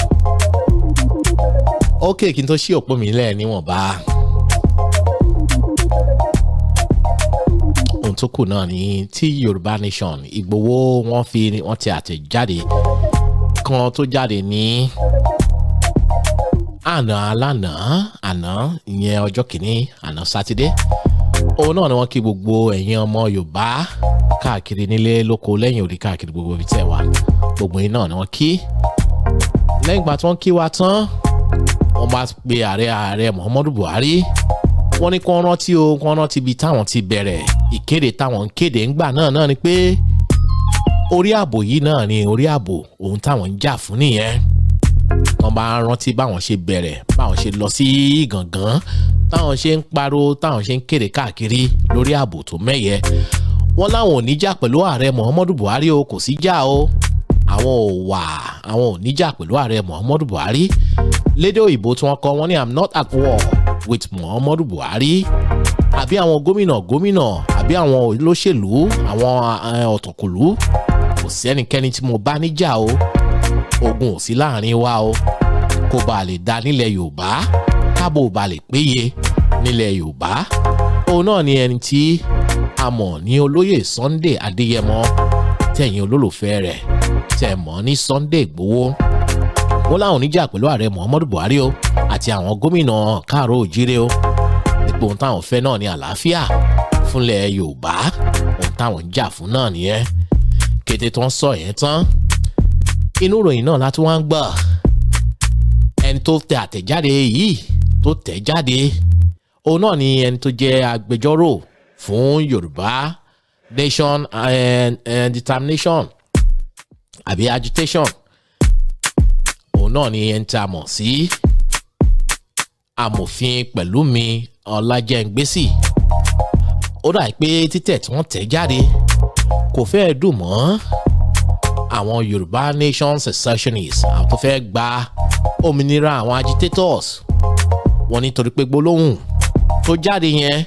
Speaker 5: Okay, kí n tó ṣí òpó mi lẹ̀ níwọ̀nba. Ohun tó kù náà ni tí Yorùbá Nation Ìgbòho wọ́n ti àtẹ̀jáde kan tó jáde ní àná ìyẹn ọjọ́ kìíní àná sátidé. Òun náà ni wọ́n kí gbogbo ẹ̀yin ọmọ Yorùbá káàkiri nílé lóko lẹ́yìn òdì káàkiri gbogbo ibi tẹ̀ wá. Gbogbo yín náà ni wọ́n kí. Lẹ́yìn ìgbà tí wọ́n kí wa tán wọ́n bá pe ààrẹ Muhammadu Buhari. Wọ́n ní kí wọ́n rántí ibi táwọn ti bẹ̀rẹ̀ ìkéde táwọn ń kéde ńgbà náà ni pé orí ààbò yìí náà ni orí ààbò ohun táwọn ń jà fún nìyẹn. Wọ́n bá rántí báwọn ṣe bẹ̀rẹ̀ báwọn ṣe lọ sí Gàngán táwọn ṣe ń pariwo táwọn ṣe ń kéde káàkiri lórí ààbò tó mẹ́yẹ. Wọ́n láwọn ò ní jà pẹ̀lú ààrẹ Muhammadu Buhari o, kò sí jà o. Àwọn ò ní jà pẹ̀lú ààrẹ Muhammadu Buhari. Lédè òyìnbó tí wọ́n kọ wọ́n ní I'm not at war with Muhammadu Buhari. Àbí àwọn gómìnà àbí àwọn olóṣèlú àwọn ọ̀tọ̀kùlú kò sí ẹnikẹ́ni tí mo bá níjà o. Ogun ò sí láàrin wa o. Kó bá lè dá nílẹ̀ Yorùbá kábò bá lè péye nílẹ̀ Yorùbá. Òun náà ni ẹni tí a mọ̀ ní olóyè Sunday Adéyẹmọ tẹ̀yìn olólùfẹ́ rẹ̀ tẹ̀ mọ́ ní Sunday Ìgbòho. Wọ́n láwọn oníjà pẹ̀lú ààrẹ Muhammadu Buhari o àti àwọn gómìnà káàró òjíire o. Ipò ohun táwọn fẹ́ náà ni àlàáfíà fúnlẹ̀ Yorùbá. Ohun táwọn ń jà fún náà nìyẹn. Kété tó ń sọ yẹn tán inú ìròyìn náà láti wá ń gbọ́ ẹni tó tẹ àtẹ̀jáde yìí tó tẹ̀ jáde òun náà ni ẹni tó jẹ́ agbẹjọ́rò fún Yorùbá Nation and Determination àbí agitation. Òun náà ni ẹni tí a mọ̀ sí amòfin Pẹ̀lúmi Ọlájẹ́ngbésì. Ó dà pé títẹ̀ tí wọ́n tẹ̀ jáde kò fẹ́ dùn mọ́ àwọn Yorùbá Nation secessionists àwọn tó fẹ́ gba òmìnira àwọn agitators. Wọ́n nítorí pé gbólóhùn tó jáde yẹn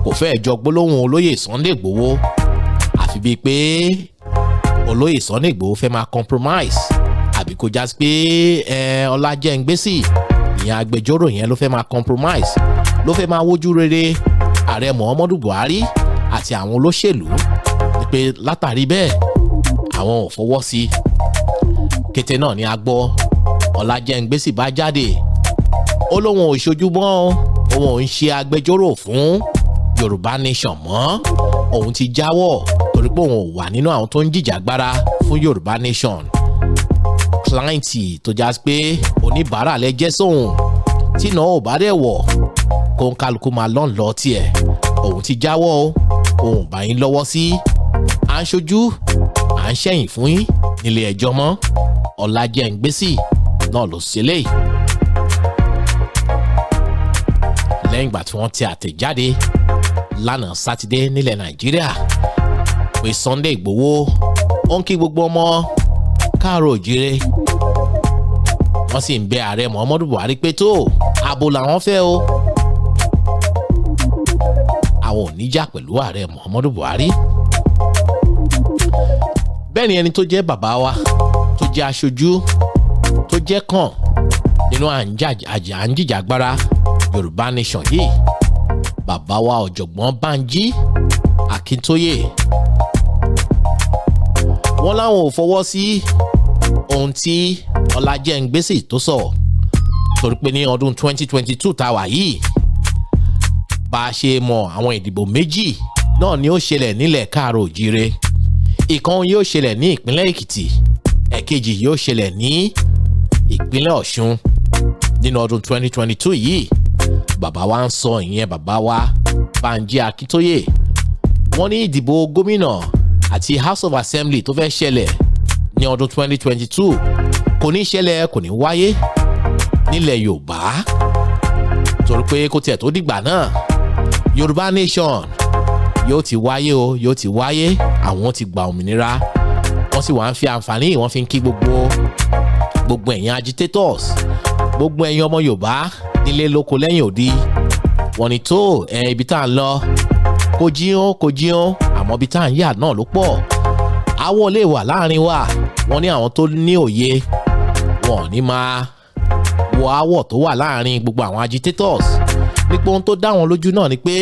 Speaker 5: kò fẹ́ jọ gbólóhùn olóyè Sunday Ìgbòho àfi bíi pé olóyè Sunday Ìgbòho fẹ́ máa compromise àbí kò já sí pé Ọlájẹ́ngbésì ìyẹn agbẹjọ́rò yẹn ló fẹ́ máa compromise ló fẹ́ máa wojú rere ààrẹ Muhammadu Buhari àti àwọn olóṣèlú ni pé látàrí bẹ́ẹ̀ àwọn ò fọwọ́ sí. Kété náà ni a gbọ́ Ọlájẹ́ngbésì bá jáde ó lóun ò ṣojú mọ́ òun ò ń ṣe agbẹjọ́rò fún Yorùbá Nation mọ́ òun ti jáwọ́ torí pé òun ò wà nínú àwọn tó ń jìjàgbara fún Yorùbá Nation. Clienti tó já pé oníbàárà lẹ jẹ́ sóhun tí náà ò bá dẹ̀ wọ̀ kó ń kálukú máa lọ́n lọ tiẹ̀ òun ti jáwọ́ òun bá yín lọ́wọ́ sí à ń ṣojú à ń ṣẹ̀yìn fún yín nílé ẹjọ́ mọ́. Ọlájẹ́ngbésì náà ló ṣẹlẹ̀ lẹ́yìn ìgbà tí wọ́n ti àtẹ̀jáde lánàá sátidé nílẹ̀ Nàìjíríà pé Sunday Ìgbòho ó ń kí gbogbo ọmọ káàárọ̀ òjíire wọ́n sì ń bẹ ààrẹ Muhammadu Buhari pé tó ààbò làwọn fẹ́ o àwọn ò níjà pẹ̀lú ààrẹ Muhammadu Buhari. Bẹ́ẹ̀ ni ẹni tó jẹ́ bàbá wa tó jẹ́ aṣojú tó jẹ́ kàn nínú à ń jìjàgbara Yorùbá Nation yìí bàbá wa ọ̀jọ̀gbọ́n Bánjí Akíntóyè wọ́n láwọn ò fọwọ́ sí ohun tí Ọlájẹ́ngbésì tó sọ torí pé ní ọdún 2022 tá a wà yìí bá a ṣe mọ àwọn ìdìbò méjì náà ni ó ṣẹlẹ̀ nílẹ̀ káàárọ̀ òjíire ìkan yóò ṣẹlẹ̀ ní ìpínlẹ̀ Èkìtì ẹ̀kejì yóò ṣẹlẹ̀ ní ìpínlẹ̀ Ọ̀ṣun nínú ọdún 2022 yìí bàbá wa ń sọ ìyẹn bàbá wa Bánjí Akíntóyè wọ́n ní ìdìbò gómìnà àti House of Assembly tó fẹ́ ṣẹlẹ̀ ní ọdún 2022 kò ní ṣẹlẹ̀ kò ní wáyé nílẹ̀ Yorùbá torí pé kó tiẹ̀ tó dìgbà náà Yorùbá Nation yóò ti wáyé o yóò ti wáyé àwọn ti gba òmìnira wọ́n sì wá ń fi àǹfààní wọ́n fi ń kí gbogbo ẹ̀yin agitators gbogbo ẹ̀yin ọmọ Yorùbá nílé lóko lẹ́yìn òdi wọ́n ní tó ibi tá à ń lọ kò jíán àmọ́ ibi tá à ń yà náà ló pọ̀ àwọ̀ lè wà láàrin wa wọ́n ní àwọn tó ní òye wọn ní máa wọ àwọ̀ tó wà láàrin gbogbo àwọn agitators nípa ohun tó dá wọn lójú náà ni pé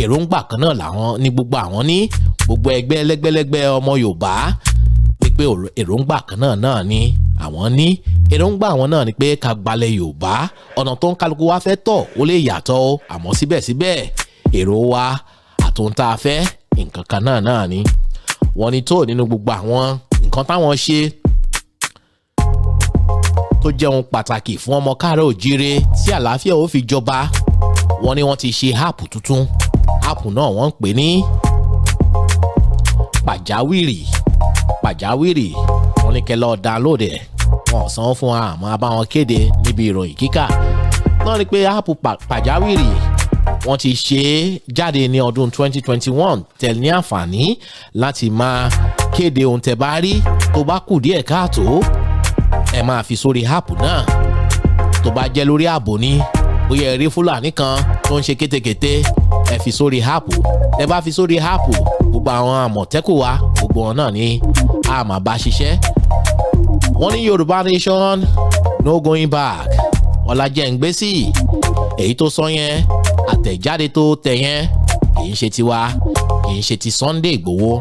Speaker 5: èròǹgbà kan náà làwọn ní gbogbo àwọn ní gbogbo ẹgbẹ́ lẹ́gbẹ́lẹ́gbẹ́ ọmọ Yorùbá ni pé èròǹgbà kan náà ni àwọn ní èròǹgbà àwọn náà ni pé ká gbalẹ̀ Yorùbá ọ̀nà tó ń kálukú wa fẹ́ tọ̀ ó lè yàtọ̀ o àmọ́ síbẹ̀síbẹ̀ èrò wa àtòun tá a fẹ́ nǹkan kan náà ni wọ́n ní tó nínú gbogbo àwọn nǹkan táwọn ṣe tó jẹ́ ohun pàtàkì fún ọmọ káàárọ̀ òjíire tí àlàáfíà ó fi jọba wọ́n ní wọ́n ti ṣe áàpù tuntun áàpù náà wọ́n ń pè ní pàjáwìrì wọ́n ní kẹ́ lọ download ẹ̀ wọ́n sanwó fún wa àmọ́ a bá wọn kéde níbi ìròyìn kíkà náà ni pé áàpù pàjáwìrì wọ́n ti ṣe jáde ní ọdún 2021 tẹ̀ ní àǹfààní láti máa kéde ohun tẹ́ bá rí tó bá kù díẹ̀ káàtó ẹ máa fi sórí áàpù náà tó bá jẹ́ lórí ààbò ni bóyá ẹ rí Fúlàní kan tó ń ṣe kétékété ẹ fi sórí áàpù ẹ bá fi sórí áàpù gbogbo àwọn àmọ̀tẹ́kù wa gbogbo wọn náà ni a máa bá ṣiṣẹ́ wọ́n ní Yorùbá Nation no going back Ọlájẹ́ngbésì èyí tó sọ yẹn àtẹ̀jáde tó tẹ̀ yẹn kì í ṣe tiwa kì í ṣe ti Sunday Ìgbòho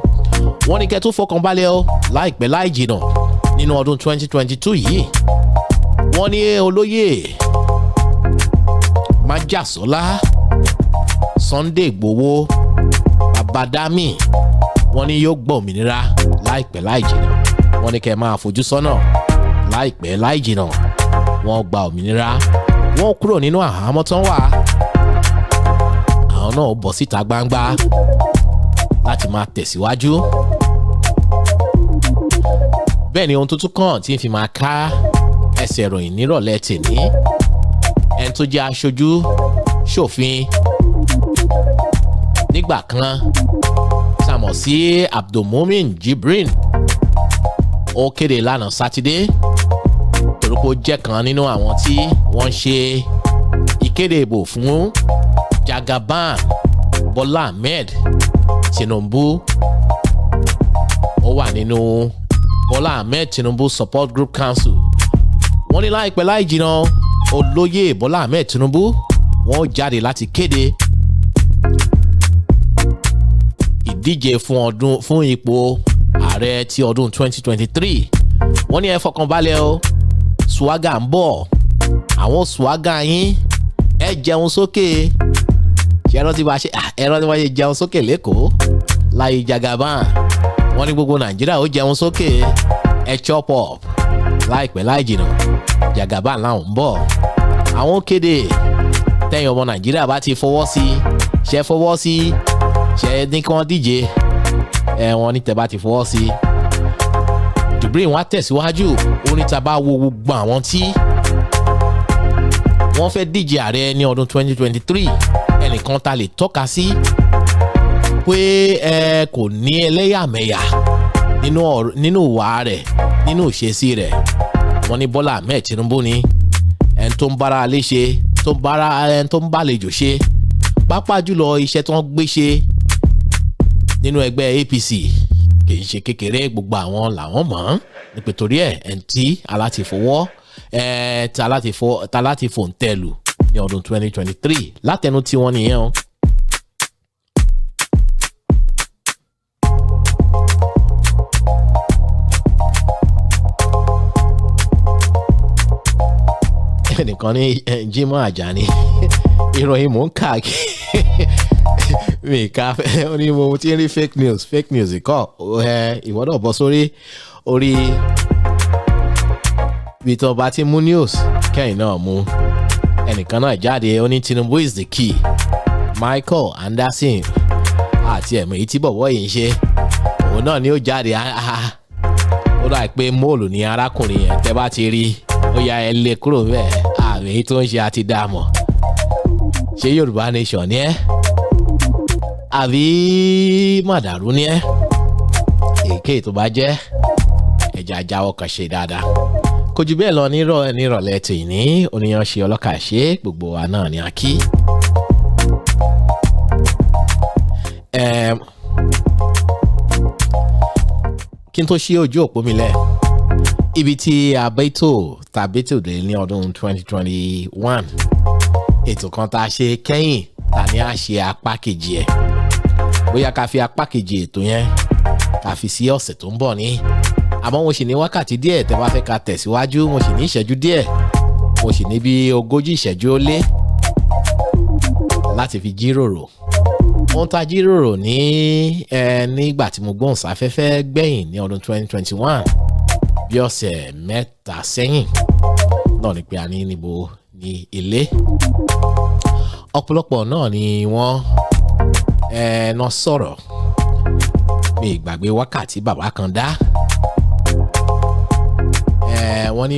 Speaker 5: wọ́n ní kẹ́ tó fọkàn balẹ̀ o láìpẹ́ láì jìnà nínú ọdún 2022 yìí wọ́n ní olóyè Májàsọ́lá Sunday Ìgbòho Babadami wọ́n ní yóò gbọ́ òmìnira láìpẹ́ láì jìnà wọ́n ní kẹ́ máa fojú sọ́nà láìpẹ́ láì jìnà wọ́n gba òmìnira wọ́n kúrò nínú àhámọ́ tán wà àwọn náà bọ́ síta gbangba láti máa tẹ̀síwájú bẹ́ẹ̀ ni ohun tuntun kan tí ń fi máa ká ẹsẹ̀ ìròyìn nírọ̀lẹ́ tèmi ẹni tó jẹ́ aṣojú ṣòfin nígbà kan sàmọ̀ sí Abdulmumin Jibrin ó kéde lánàá sátidé torí pé ó jẹ́ kan nínú àwọn tí wọ́n ń ṣe ìkéde ìbò fún Jagaban Bọ́lá Ahmed Tinubu ó wà nínú Bọ́lá Ahmed Tinubu Support Group Council wọ́n ní láìpẹ́ láì jìnnà olóyè Bọ́lá Ahmed Tinubu wọ́n jáde láti kéde díje fún ipò ààrẹ ti ọdún 2023 wọ́n ní ẹ fọkànbalẹ̀ o swaga ń bọ̀ àwọn swaga yín ẹ jẹun sókè ṣe ẹran tí wọ́n ṣe jẹun sókè lẹ́kọ̀ọ́ láyé Jagaban wọ́n ní gbogbo Nàìjíríà ó jẹun sókè ẹ chop up láìpẹ́ láì jìnnà Jagaban láwọn ń bọ̀ àwọn kéde tẹ́yìn ọmọ Nàìjíríà bá ti fọwọ́ sí ṣe ní kí wọ́n díje wọ́n ní tẹ́ bá ti fọwọ́ sí Jubril wọ́n á tẹ̀síwájú oníta bá wo gbogbo àwọn tí wọ́n fẹ́ díje ààrẹ ní ọdún 2023 ẹnìkan ta lè tọ́ka sí pé kò ní ẹlẹ́yàmẹ̀yà nínú ìwà rẹ̀ nínú ìṣesí rẹ̀ wọ́n ní Bọ́lá Ahmed Tinubu ni ẹni tó ń bára alé ṣe ẹni tó ń bálejò ṣe pàápàá jùlọ iṣẹ́ tó ń gbé ṣe nínú ẹgbẹ́ APC kì í ṣe kékeré gbogbo àwọn làwọn mọ̀ nítorí ẹni tí alátìfọwọ́ talátifò ń tẹ̀lù ní ọdún 2023 látẹnu tí wọ́n nìyẹn o. ẹnìkan ní Jimoh Ajani ìròyìn mò ń káàkiri mi ká ó ní mo ti ń rí fake news kọ́ ìwọ́dọ̀ bọ́ sórí orí bí tó bá ti mú news kẹ́yìn náà mú ẹnìkan náà jáde ó ní Tinubu is the key Michael Anderson àti ẹ̀mọ̀ èyí tí bọ̀bọ̀ yìí ń ṣe òun náà ni ó jáde ó dà pé móòlù ní arákùnrin yẹn tẹ́ bá ti rí ó ya ẹ lé kúrò bẹ́ẹ̀ àmì èyí tó ń ṣe àti dààmú ṣé Yorùbá nation ni ẹ́ àbí màdàrú ni ẹ́ èké tó bá jẹ́ ẹ̀já jáwọ́ kan ṣe dáadáa kò jù bẹ́ẹ̀ lọ nírọ̀lẹ́ tèyí ní oníyan ṣe ọlọ́kà ṣe gbogbo wa náà ni a kí. Kí n tó ṣí ojú òpó mi lẹ̀ ibi tí tàbẹ́tò dé ní ọdún 2021 ètò kan tá a ṣe kẹ́yìn ta ni a ṣe apá kejì ẹ̀ bóyá ká fi apá kejì ètò yẹn ká fi sí ọ̀sẹ̀ tó ń bọ̀ ní àmọ́ mo sì ní wákàtí díẹ̀ tẹ́ bá fẹ́ ká tẹ̀síwájú mo sì ní ìṣẹ́jú díẹ̀ mo sì ní bí 40 ìṣẹ́jú ó lé láti fi jíròrò ohun tá a jíròrò nígbà tí mo gbóhùn sáfẹ́fẹ́ gbẹ̀yìn ní ọdún 2021 bí ọ̀sẹ̀ mẹ́ta sẹ́yìn náà ni pé a ní níbo ní ilé ọ̀pọ̀lọpọ̀ náà ni wọ́n náà sọ̀rọ̀ mi ìgbàgbé wákàtí bàbá kan dá wọ́n ní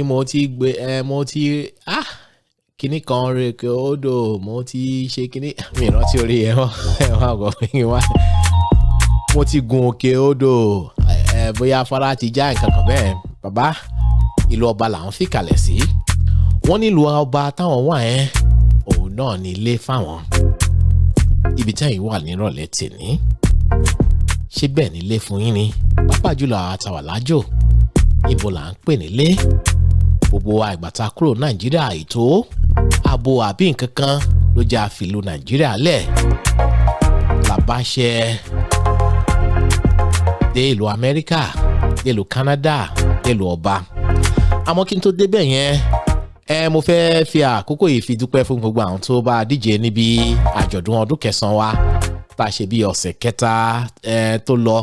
Speaker 5: mo ti kíní kan rèké odò mo ti ṣe kíní mi rántí orí ẹ̀wọ̀n àgọ́ mi wá mo ti gun òkè odò bóyá afárá ti já nǹkan kan bẹ́ẹ̀ bàbá ìlú ọba làwọn fi kalẹ̀ sí wọ́n nílùú ọba táwọn wà yẹn òun náà ní ilé fáwọn ibi táyìn wà nírọ̀lẹ́ tèní ṣé bẹ́ẹ̀ nílé fún yín ni pàápàá jùlọ àtàwà lájò ibo là ń pè nílé gbogbo àìgbàta kúrò Nàìjíríà ètò ààbò àbí nǹkan kan ló jẹ́ àfìlú Nàìjíríà lẹ̀ làbáṣẹ dé ìlú Amẹ́ríkà dé ìlú Canada dé ìlú ọba àmọ́ kí n tó débẹ̀ yẹn mo fẹ́ fi àkókò yìí fi dúpẹ́ fún gbogbo àwọn tó bá díje níbi àjọ̀dún ọdún kẹsàn-án wa tá a ṣe bí ọ̀sẹ̀ kẹta tó lọ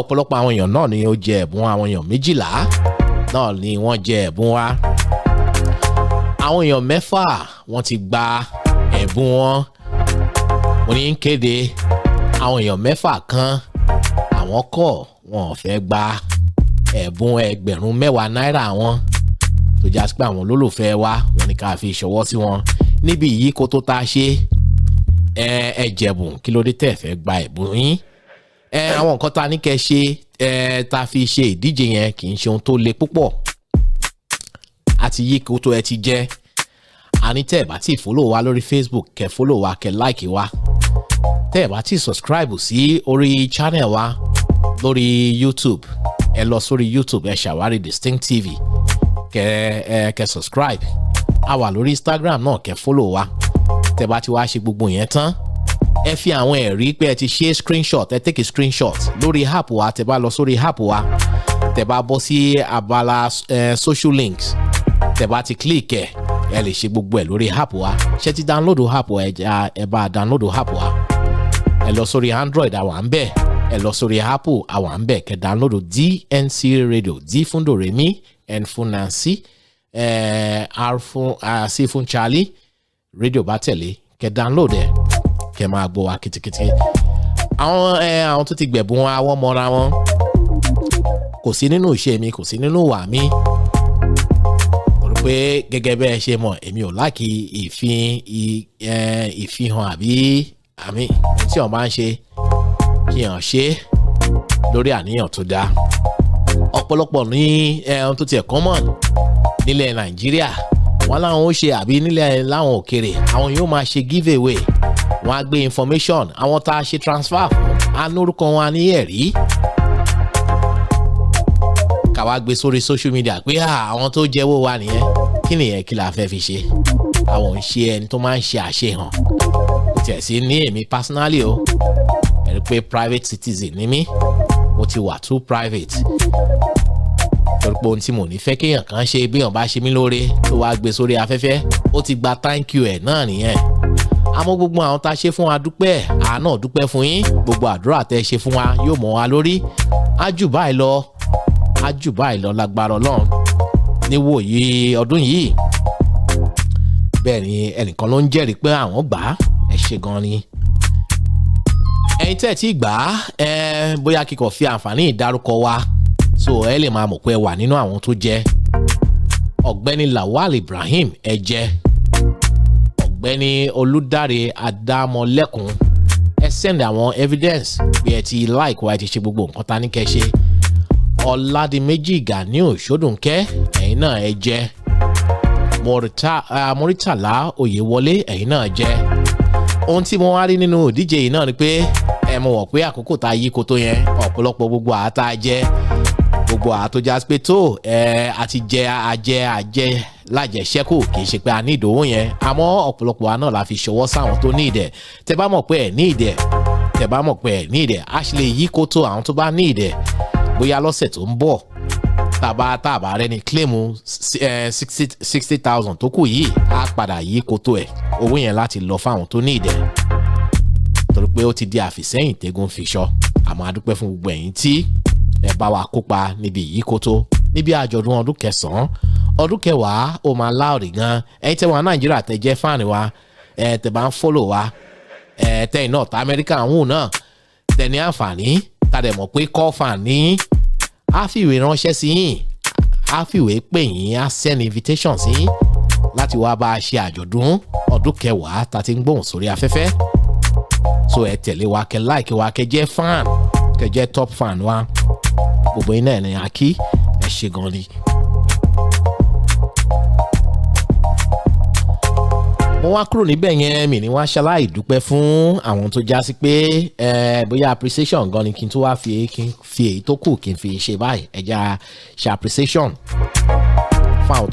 Speaker 5: ọ̀pọ̀lọpọ̀ àwọn èèyàn náà ni ó jẹ ẹ̀bùn àwọn èèyàn 12 náà ni wọ́n jẹ ẹ̀bùn wa àwọn èèyàn 6 wọ́n ti gba ẹ̀bùn wọn mo ní kéde àwọn èèyàn 6 kan àwọn kọ̀ wọn ò fẹ́ gba ẹ̀bùn ẹgbẹ̀rún 10 náírà wọn tó já sí pé àwọn olólùfẹ́ wa wọ́n ní ká fi ìṣọwọ́ sí wọn níbi yìí kó tó tá a ṣe ẹ jẹ̀bùn kí ló dé tẹ́ fẹ́ gba ẹ̀bùn yín àwọn nǹkan tá a ní kẹ́ ṣe tá a fi ṣe ìdíje yẹn kì í ṣe ohun tó le púpọ̀ àti yí kó tó ẹ ti jẹ́ àní tẹ́ ẹ bá ti follow wa lórí Facebook kẹ́ follow wa kẹ́ like wa tẹ́ ẹ bá ti subscribe sí orí channel wa lórí YouTube ẹ lọ sórí YouTube ẹ ṣàwárí Distinct TV kẹ́ subscribe a wà lórí Instagram náà kẹ́ follow wa tẹ́ bá ti wá ṣe gbogbo yẹn tán ẹ fi àwọn ẹ̀rí pé ẹ ti ṣe screenshot ẹ take a screenshot lórí app wa tẹ́ bá lọ sórí app wa tẹ́ bá bọ́ sí abala social links tẹ́ bá ti click ẹ lè ṣe gbogbo ẹ lórí app wa ṣé ti download app wa ẹ bá download app wa ẹ lọ sórí Android àwa ń bẹ̀ ẹ lọ sórí Apple àwa ń bẹ̀ kẹ́ download DNC radio D fún Doremi N fún Nancy R fún C fún Charlie radio bá tẹ̀lé kẹ́ download ẹ kẹ́ máa gbọ́ wa kìtìkìtì àwọn tó ti gbẹ̀bùn wa wọ́n mọ́ra wọn kò sí nínú iṣẹ́ mi kò sí nínú wà mí pé gẹ́gẹ́ bẹ́ẹ̀ ṣe mọ̀ èmi ò láàkì ìfihàn àbí àmì tí wọ́n bá ń ṣe kí wọ́n ṣe lórí àníyàn tó dáa ọ̀pọ̀lọpọ̀ ní ẹ̀hún tó tiẹ̀ common nílẹ̀ Nàìjíríà wọ́n láwọn ó ṣe àbí nílẹ̀ láwọn òkèrè àwọn yóò máa ṣe give away wọ́n á gbé information àwọn tá a ṣe transfer fún anórúkọ wọn ní ẹ̀rí káwá gbé sórí social media pé àwọn tó jẹ́wọ́ wa nìyẹn kí nìyẹn kí la fẹ́ fi ṣe àwọn ń ṣe ẹni tó máa ń ṣe àṣehàn tẹ̀ sí ní èmi personally o ẹ̀rí pé private citizen ní mí mo ti wà too private torí pé ohun tí mo ní fẹ́ kéèyàn kan ṣe bí èèyàn bá ṣe mí lóore tó wá gbé sórí afẹ́fẹ́ ó ti gba thank you ẹ̀ náà nìyẹn àmọ́ gbogbo àwọn tá a ṣe fún wa dúpẹ́ àánà dúpẹ́ fún yín gbogbo àdúrà tẹ́ ṣe fún wa yóò mọ́ wa lórí ájù báyìí lọ lágbára Ọlọ́run níwò yìí ọdún yìí bẹ́ẹ̀ ni ẹnìkan ló ń jẹ́rìí pé àwọn gbà á ẹ ṣe gan ni ẹ̀yin tẹ́ ti gbà á bóyá kíkọ fi àǹfààní ìdárúkọ wa so ẹ lè máa mọ̀ pé wà nínú àwọn tó jẹ́ ọ̀gbẹ́ni Lawal Ibrahim ẹ jẹ́ ọ̀gbẹ́ni Olúdáre Adámọlẹ́kùn ẹ send àwọn evidence bí ẹ ti like wa ẹ ti ṣe gbogbo nǹkan ta ní kẹ́ ṣe Ọládìméjì Ganiu Ṣódùnkẹ́ ẹ̀yin náà ẹ jẹ́ Mọ́rítàlá Oyèwọlé ẹ̀yin náà jẹ́ ohun tí mo wá rí nínú ìdíje yìí náà ni pé ẹ mọ̀ wọ̀ pé àkókò tá a yí koto yẹn ọ̀pọ̀lọpọ̀ gbogbo àtà jẹ́ gbogbo àtòjà pé tó àti àjẹ lájẹṣẹ́kù kì í ṣe pé a ní ìdòwò yẹn àmọ́ ọ̀pọ̀lọpọ̀ wa náà la fi ṣọwọ́ sáwọn tó ní ìdẹ̀ tẹ́ bá mọ̀ pé ẹ̀ ní ìdẹ̀ a ṣe lè yí koto àwọn tó bá ní ìdẹ̀ bóyá lọ́sẹ̀ tó ń bọ̀ tàbá rẹ ni claim 60,000 tó kù yìí á padà yí koto ẹ̀ owó yẹn láti lọ fáwọn tó ní ìdẹ̀ torí pé ó ti di àfìsẹ́yìn tẹ́gùn fi ṣọ́ àmọ́ a dúpẹ́ fún gbogbo ẹ̀yin tí ẹ bá wa kópa níbi yìí koto níbi àjọ̀dún ọdún kẹsàn-án ọdún kẹwàá ó máa láòrì gan ẹ̀yin tẹ́ wà Nàìjíríà tẹ́ jẹ́ fáànì wa tẹ́ bá ń fọ́lò wa tẹ́yìn náà tá Amẹ́ríkà ń hùn náà tẹ́ ní àǹfààní tàdé mọ̀ pé kọ́ fàní á fìwé ránṣẹ́ sí yín á fìwé pè yín á send invitation sí yín láti wá bá a ṣe àjọ̀dún ọdún kẹwàá tá ti ń gbóhùn sórí afẹ́fẹ́ so ẹ tẹ̀lé wa kẹ́ like wa kẹ́ jẹ́ fan kẹ́ jẹ́ top fan wa gbogbo iná ẹ̀ ní akí ẹ ṣe gan ni. mo wá kúrò níbẹ̀ yẹn mi ní wá ṣaláì dúpẹ́ fún àwọn tó já sí pé bóyá appreciation gan ni kí n tó wá fi èyí tó kù kí n fi ṣe báyìí ẹja ṣe appreciation fún àwọn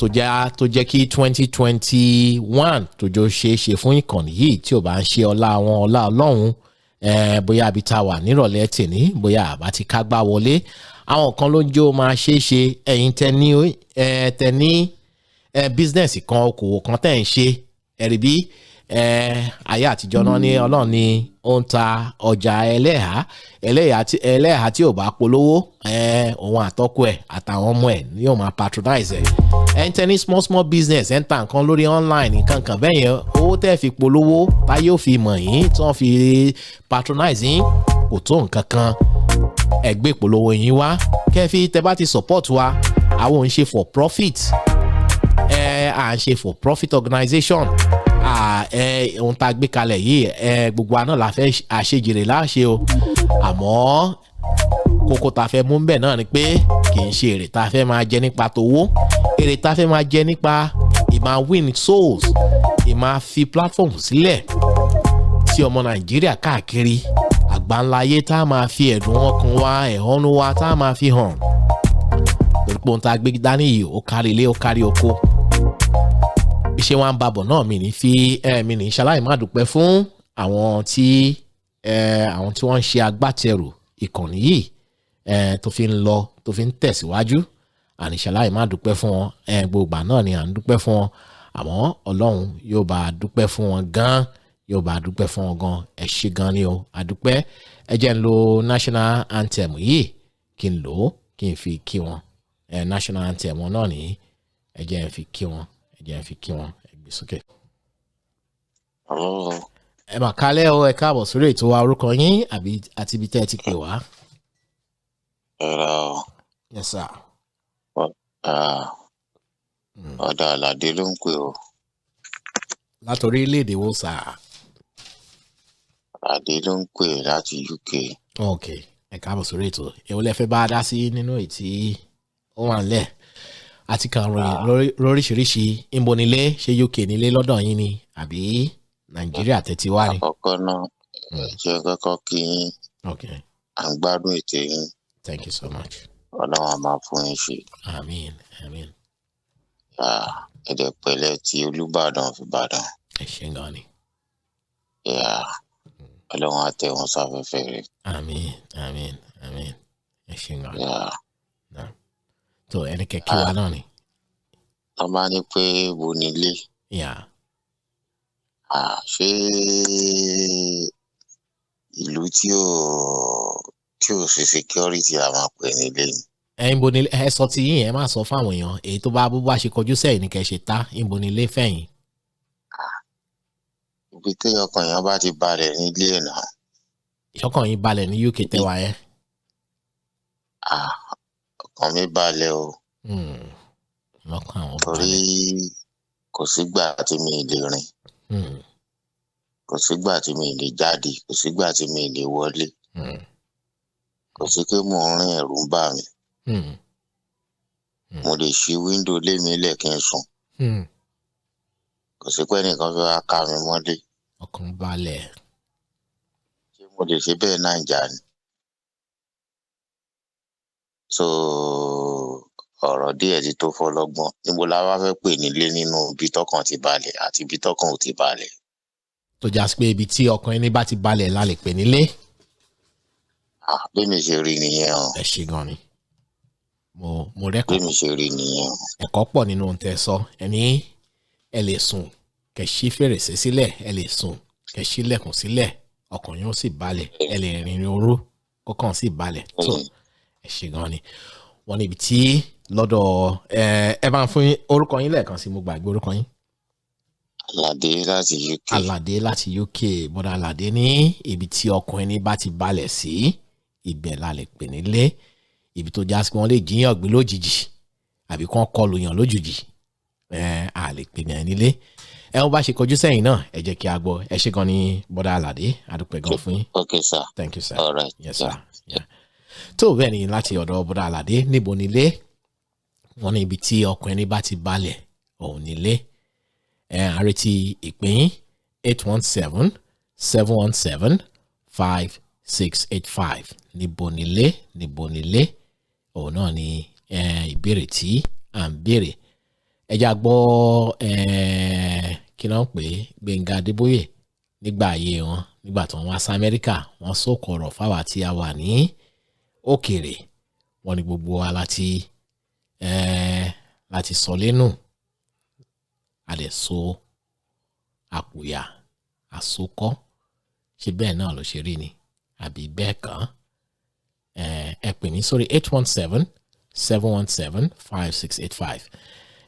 Speaker 5: tó jẹ́ kí 2021 tó jọ ṣe fún ìkànnì yìí tí ò bá ń ṣe ọlá Ọlọ́run bóyá àbí tá a wà nírọ̀lẹ́ tèní bóyá àbá ti ká gbá wọlé àwọn kan ló ń jó máa ṣe ẹ̀yin tẹ ní business kan okòwò kan tẹ̀ ń ṣe ẹ̀rí bí ayé àtijọ́ náà ní Ọlọ́run ni ó ń ta ọjà ẹlẹ́hà tí ò bá polówó òun àtọ́kù ẹ̀ àtàwọn ọmọ ẹ̀ ni yóò máa patronize ẹ̀ ń tẹ́ ní small business ẹ̀ ń ta nǹkan lórí online nǹkan kan bẹ́ẹ̀ yẹn owó tẹ́ fi polówó táyé ò fi mọ̀ yín tí wọ́n fi patronize yín kò tó nǹkan kan ẹ gbé ìpolówó yín wá kẹ́fí tẹ́ bá ti support wa àwọn ò ń ṣe for profit à ń ṣe for profit organization ohun tá a gbé kalẹ̀ yìí gbogbo àná la fẹ́ àṣejèrè láṣẹ o àmọ́ kókó tá a fẹ́ mú bẹ́ẹ̀ náà ni pé kì í ṣe èrè tá a fẹ́ máa jẹ nípa tówó èrè tá a fẹ́ máa jẹ nípa ìmá win souls ìmá fi platform sílẹ̀ tí ọmọ Nàìjíríà káàkiri àgbáńláyé tá a máa fi ẹ̀dùn ọkàn wa ẹ̀hónú wa tá a máa fi hàn torí pé ohun tá a gbé dání yìí ó kárí ilé ó kárí oko iṣẹ́ wa ń babọ̀ náà mi ní ṣaláì má dúpẹ́ fún àwọn tí wọ́n ń ṣe agbátẹrù ìkànnì yìí tó fi ń lọ tó fi ń tẹ̀síwájú àníṣàláì má dúpẹ́ fún wọn gbogbo náà ni à ń dúpẹ́ fún wọn àmọ́ ọlọ́run yóò bá a dúpẹ́ fún wọn gan yóò bá a dúpẹ́ fún wọn gan ẹ ṣé gan ni o àdúpẹ́ ẹ jẹ́ ń lo national anthem yìí kí n lò ó kí n fi kí wọn national anthem wọn náà nìyí ẹ jẹ́ ń fi kí wọn ẹ jẹ́ ń fi kí wọn ẹ gbé sókè. ẹ mà kálẹ̀ o ẹ káàbọ̀ sórí ètò wa orúkọ yín àti ibi tẹ́ ẹ ti pè wá. Yes sir.
Speaker 8: Ọ̀dà Àlàdé ló ń pè o.
Speaker 5: Láti orílẹ̀-èdè wo sà?
Speaker 8: Àlàdé ló ń pè láti UK.
Speaker 5: Ok, ẹ káàbọ̀ sórí ètò. Èwo lẹ fẹ́ bá a dá sí nínú ètí ó wà nílẹ̀? Àti kan ròyìn lóríṣiríṣi ìbò nílé ṣé UK nílé lọ́dọ̀ yín ni àbí Nàìjíríà tẹ́tí wá ni?
Speaker 8: Àkọ́kọ́ náà ṣe kọ́kọ́ kí yín.
Speaker 5: Ok.
Speaker 8: À ń gbádùn ètò yín.
Speaker 5: Thank you so much.
Speaker 8: Ọlọ́run á máa fún yín ṣe.
Speaker 5: Àmín, àmín.
Speaker 8: Ẹ̀dẹ̀ pẹ̀lẹ́ tí Olúbàdàn fi Bàdàn.
Speaker 5: Ẹ ṣé gan ni.
Speaker 8: Ọlọ́run á tẹ̀ wọ́n sáfẹ́fẹ́ rẹ̀.
Speaker 5: Àmín, àmín, àmín. Ẹ ṣé gan ni. Tó ẹni kẹ̀kẹ́ wa náà ni.
Speaker 8: Wọ́n bá ní pé bo nílé. Ṣé ìlú tí ò sí security a máa pè nílé ni?
Speaker 5: Ìbò nílé ẹ sọ ti yín ẹ má sọ fáwọn èèyàn èyí tó bá bá ṣe kọjú sẹ́yìn ní kẹ́ ṣe ta ìbò nílé fẹ̀yìn.
Speaker 8: Ibi tí ọkàn yẹn bá ti balẹ̀ nílé ẹ̀ náà.
Speaker 5: Ìṣọkàn yín balẹ̀ ní UK tẹ́wà ẹ́.
Speaker 8: Ọkàn mi balẹ̀ o.
Speaker 5: Lọ́kàn àwọn balẹ̀.
Speaker 8: Torí kò sígbà tí mi lè rìn. Kò sígbà tí mi lè jáde kò sígbà tí mi lè wọlé. Kò sí pé mò ń rìn ẹ̀rù ń bà mí. Mo lè ṣí wíńdò lé mi lẹ̀ kí n sùn. Kò sí pé nìkan fẹ́ wá ká mi mọ́lé.
Speaker 5: Ọkàn balẹ̀.
Speaker 8: Ṣé mo lè ṣe bẹ́ẹ̀ Naija ni? So ọ̀rọ̀ díẹ̀ ti tó fọlọ́gbọ́n níbo la wá fẹ́ pè nílé nínú ibi tọ́kàn ti balẹ̀ àti ibi tọ́kàn ò ti balẹ̀.
Speaker 5: Tó já sí pé ibi tí ọkàn ẹni bá ti balẹ̀ la lè pè nílé.
Speaker 8: Bí mi ṣe rí nìyẹn o.
Speaker 5: Ẹ ṣé gan ni. Mo rẹ́kọ̀ọ́.
Speaker 8: Bí mi ṣe rí nìyẹn o.
Speaker 5: Ẹ̀kọ́ pọ̀ nínú ohun tẹ́ sọ ẹni ẹ lè sùn kẹ́ ṣí fèrèsé sílẹ̀ ẹ lè sùn kẹ́ ṣí lẹ̀kùn sílẹ̀ ọkàn yín ó sì balẹ̀ ẹ lè rìnrìn òru ọkàn sì balẹ̀ tó ẹ ṣé gan ni. Wọ́n níbi tí lọ́dọ̀ ẹ bá ń fún orúkọ yín lẹ́ẹ̀kan sí mo gbàgbé orúkọ yín.
Speaker 8: Àlàdé láti UK.
Speaker 5: Àlàdé láti UK bọ́dà Àlàdé ní ibi tí ọkàn ẹni bá ti balẹ̀ sí ibẹ̀ la lè pè nílé ibi tó já sí pé wọ́n lè jíyàn gbé lójijì àbí kán kọlù yàn lójijì a lè pè ní nílé ẹ wọ́n bá ṣe kọjú sẹ́yìn náà ẹ jẹ́ kí a gbọ́ ẹ ṣé gan ni bọ́dà Àlàdé adúpẹ́ gan fún yín.
Speaker 8: Okay sir.
Speaker 5: Thank you sir.
Speaker 8: All right.
Speaker 5: Yes sir. Yeah. Tó bẹ́ẹ̀ ni láti ọ̀dọ̀ bọ́dà Àlàdé níbo nílé wọ́n ní ibi tí ọkàn ẹni bá ti balẹ̀ òun nílé àrètí ìpín 817-717-5685 níbo nílé òun náà ni ìbéèrè tí à ń béèrè ẹjá gbọ́ kí náà ń pè é Gbénga Adébóyè nígbà ayé wọn nígbà tó ń wá sí Amẹ́ríkà wọ́n sọ̀kọ̀rọ̀ fáwa tí a wà ní òkèèrè wọ́n ní gbogbo wa láti sọ lẹ́nu àdẹ̀so àpòyà àsokọ́ ṣe bẹ́ẹ̀ náà ló ṣe rí ni àbí bẹ́ẹ̀ kàn ẹ pè mí sórí 817-717-5685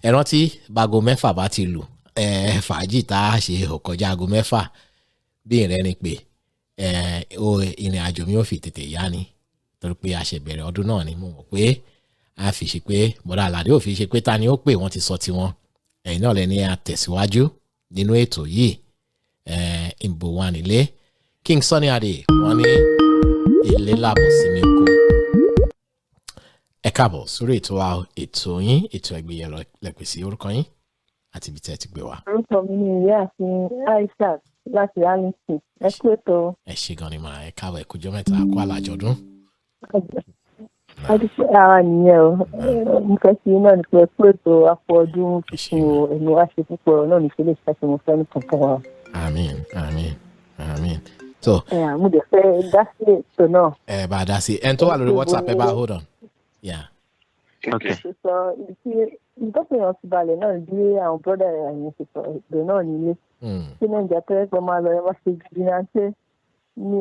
Speaker 5: ẹ rántí báago mẹ́fà bá ti lù fàájì tá a ṣe òkọjá aago mẹ́fà bí ìrẹ́ ni pé ìrìn àjò mi ò fi tètè yá ni torí pé a ṣe bẹ̀rẹ̀ ọdún náà ni mo mọ̀ pé a fi ṣe pé bọ́dà Àlàdé ò fi ṣe pé ta ni ó pè wọ́n ti sọ tiwọn ẹ̀yin náà lẹ́ni àtẹ̀síwájú nínú ètò yìí ìbò wà nílé King Sunny Adé wọ́n ní ilé làbọ̀ sí mi kú. Ẹ káàbọ̀ sórí ètò yín ètò ẹgbẹ̀yẹ lẹ́pẹ̀ sí orúkọ yín àti ibi tí ẹ ti gbé wá.
Speaker 9: Orúkọ mi ni ìyáàfin Aishat láti Arlington. Ẹ kú ètò.
Speaker 5: Ẹ ṣé gan ni mà ẹ káàbọ̀ ẹ kújọ́ mẹ́ta kó àlàjọdún.
Speaker 9: Adúpẹ́ ara nìyẹn o. Mo fẹ́ sí náà ní pé kú ètò àpò ọdún tuntun o. Èmi wá ṣe púpọ̀ náà ní ìfẹ́lẹ́ ìṣàṣẹ mo fẹ́ ní kankan wa.
Speaker 5: Àmín àmín àmín. So
Speaker 9: mo dẹ̀ fẹ́ dá sí ètò náà.
Speaker 5: bá a dá sí ẹni tó wà lórí WhatsApp ẹ bá hold on. Yeah.
Speaker 10: Okay.
Speaker 9: sọ ìtọ́pẹ̀yàn ti balẹ̀ náà bí àwọn bọ́dà ẹ̀yìn ti sọ èdè náà nílé. tí nàìjíríà tó yẹ pé máa lọ ẹ máa ṣe gidi náà ṣe ní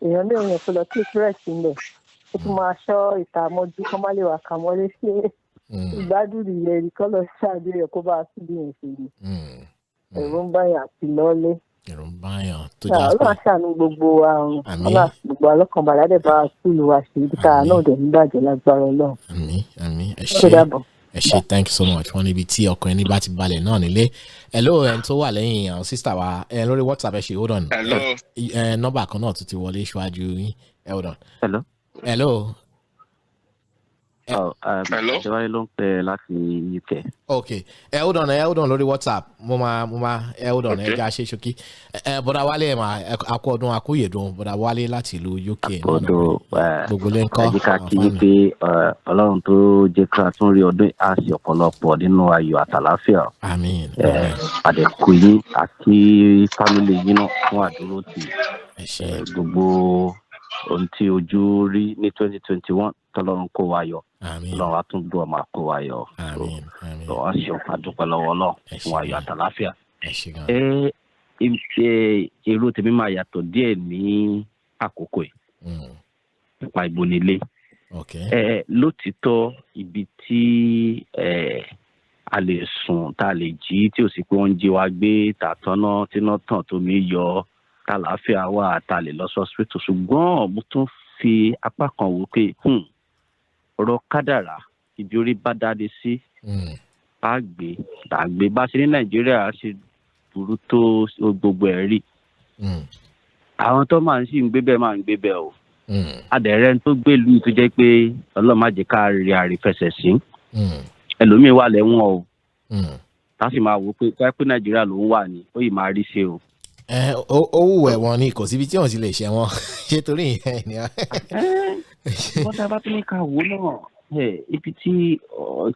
Speaker 9: èèyàn lè yàn tó lọ sí ìfúrẹ́sì ńlẹ̀ ó tún máa ṣọ́ ìta mọ́jú kọ́ má lè wà kà mọ́lé ṣe ìgbádùn ìyẹn rí kọ́ lọ ṣáàdé rẹ̀ kó bá a sí bí yẹn ṣe rí. ẹ̀rọ ń báyà àti lọ́lé.
Speaker 5: ẹ̀rọ ń báyà tó jẹ́
Speaker 9: pé ọlọ́run ṣàánú gbogbo àrùn ọlọ́run gbogbo alọ́kànbalẹ̀ àdẹ̀ bá a túlù wá sí ibi tá a náà dẹ̀ nígbàjẹ́ lágbára ọlọ́run.
Speaker 5: àmín ẹ ṣé thank you so much wọn níbi tí ọkùnrin ní bá ti balẹ̀ náà nílé hello ẹni tó wà lẹ́yìn àwọn sísítà wa lórí WhatsApp ẹ ṣe hold on nọ́mbà kan náà tún ti wọlé ṣáájú yín hold on. hello.
Speaker 10: Ṣèwáyé ló ń pè láti UK.
Speaker 5: Okay, hold on lórí WhatsApp mo máa hold on ẹ já ṣe ṣókí bọ́dà wálé ẹ̀ máa akọ ọdún akóyèdùn bọ́dà wálé láti ìlú UK
Speaker 10: àkọ́dọ̀
Speaker 5: gbogbo lè ń kọ́
Speaker 10: àjíká kí ní pé ọlọ́run tó jẹ́ ká tún rí ọdún á sì ọ̀pọ̀lọpọ̀ nínú ayọ̀ àtàláfíà.
Speaker 5: Àmín.
Speaker 10: Àdẹ̀kù yín àti fámìlì yín náà fún àdúró tì gbogbo ohun tí ojú rí ní 2021 tọ́lọ́run kó wa yọ. Ọlọ́run á tún dùn ọmọ kó wa yọ. Lọ́wọ́ ṣeun àdúpẹ́ lọ́wọ́ Ọlọ́run fún ayọ̀ àtàláfíà. Èrò tèmi máa yàtọ̀ díẹ̀ ní àkókò yìí nípa ìbonilé. Lótìítọ́ ibi tí a lè sùn tá a lè jí tí ò sí pé wọ́n ń jí wa gbé tàtọ́nà tíná tàn tó mi yọ tàlàáfíà wà tá a lè lọ sọ́sìpítù ṣùgbọ́n mo tún fi apá kan wò pé ọ̀rọ̀ kádàrá ibi orí bá dáadé sí àgbè bá ṣe ní Nàìjíríà ṣe burú tó gbogbo ẹ̀ rí àwọn tó máa ń sì ń gbé bẹ́ẹ̀ máa ń gbé bẹ́ẹ̀ o adẹ̀rẹ́ tó gbèlú tó jẹ́ pé Ọlọ́run má jẹ́ ká rí àrífẹsẹ̀ sí ẹlòmíín wà lẹ́wọ̀n o tá sì máa wò pé pé Nàìjíríà ló ń wà ní ó yìí máa rí ṣe o.
Speaker 5: Ó wù ẹ̀wọ̀n ni kò síbi tí wọ́n ti lè ṣe wọ́n ṣé torí ìyẹn ni.
Speaker 10: wọ́n tá a bá tún ní ká wò náà ibi tí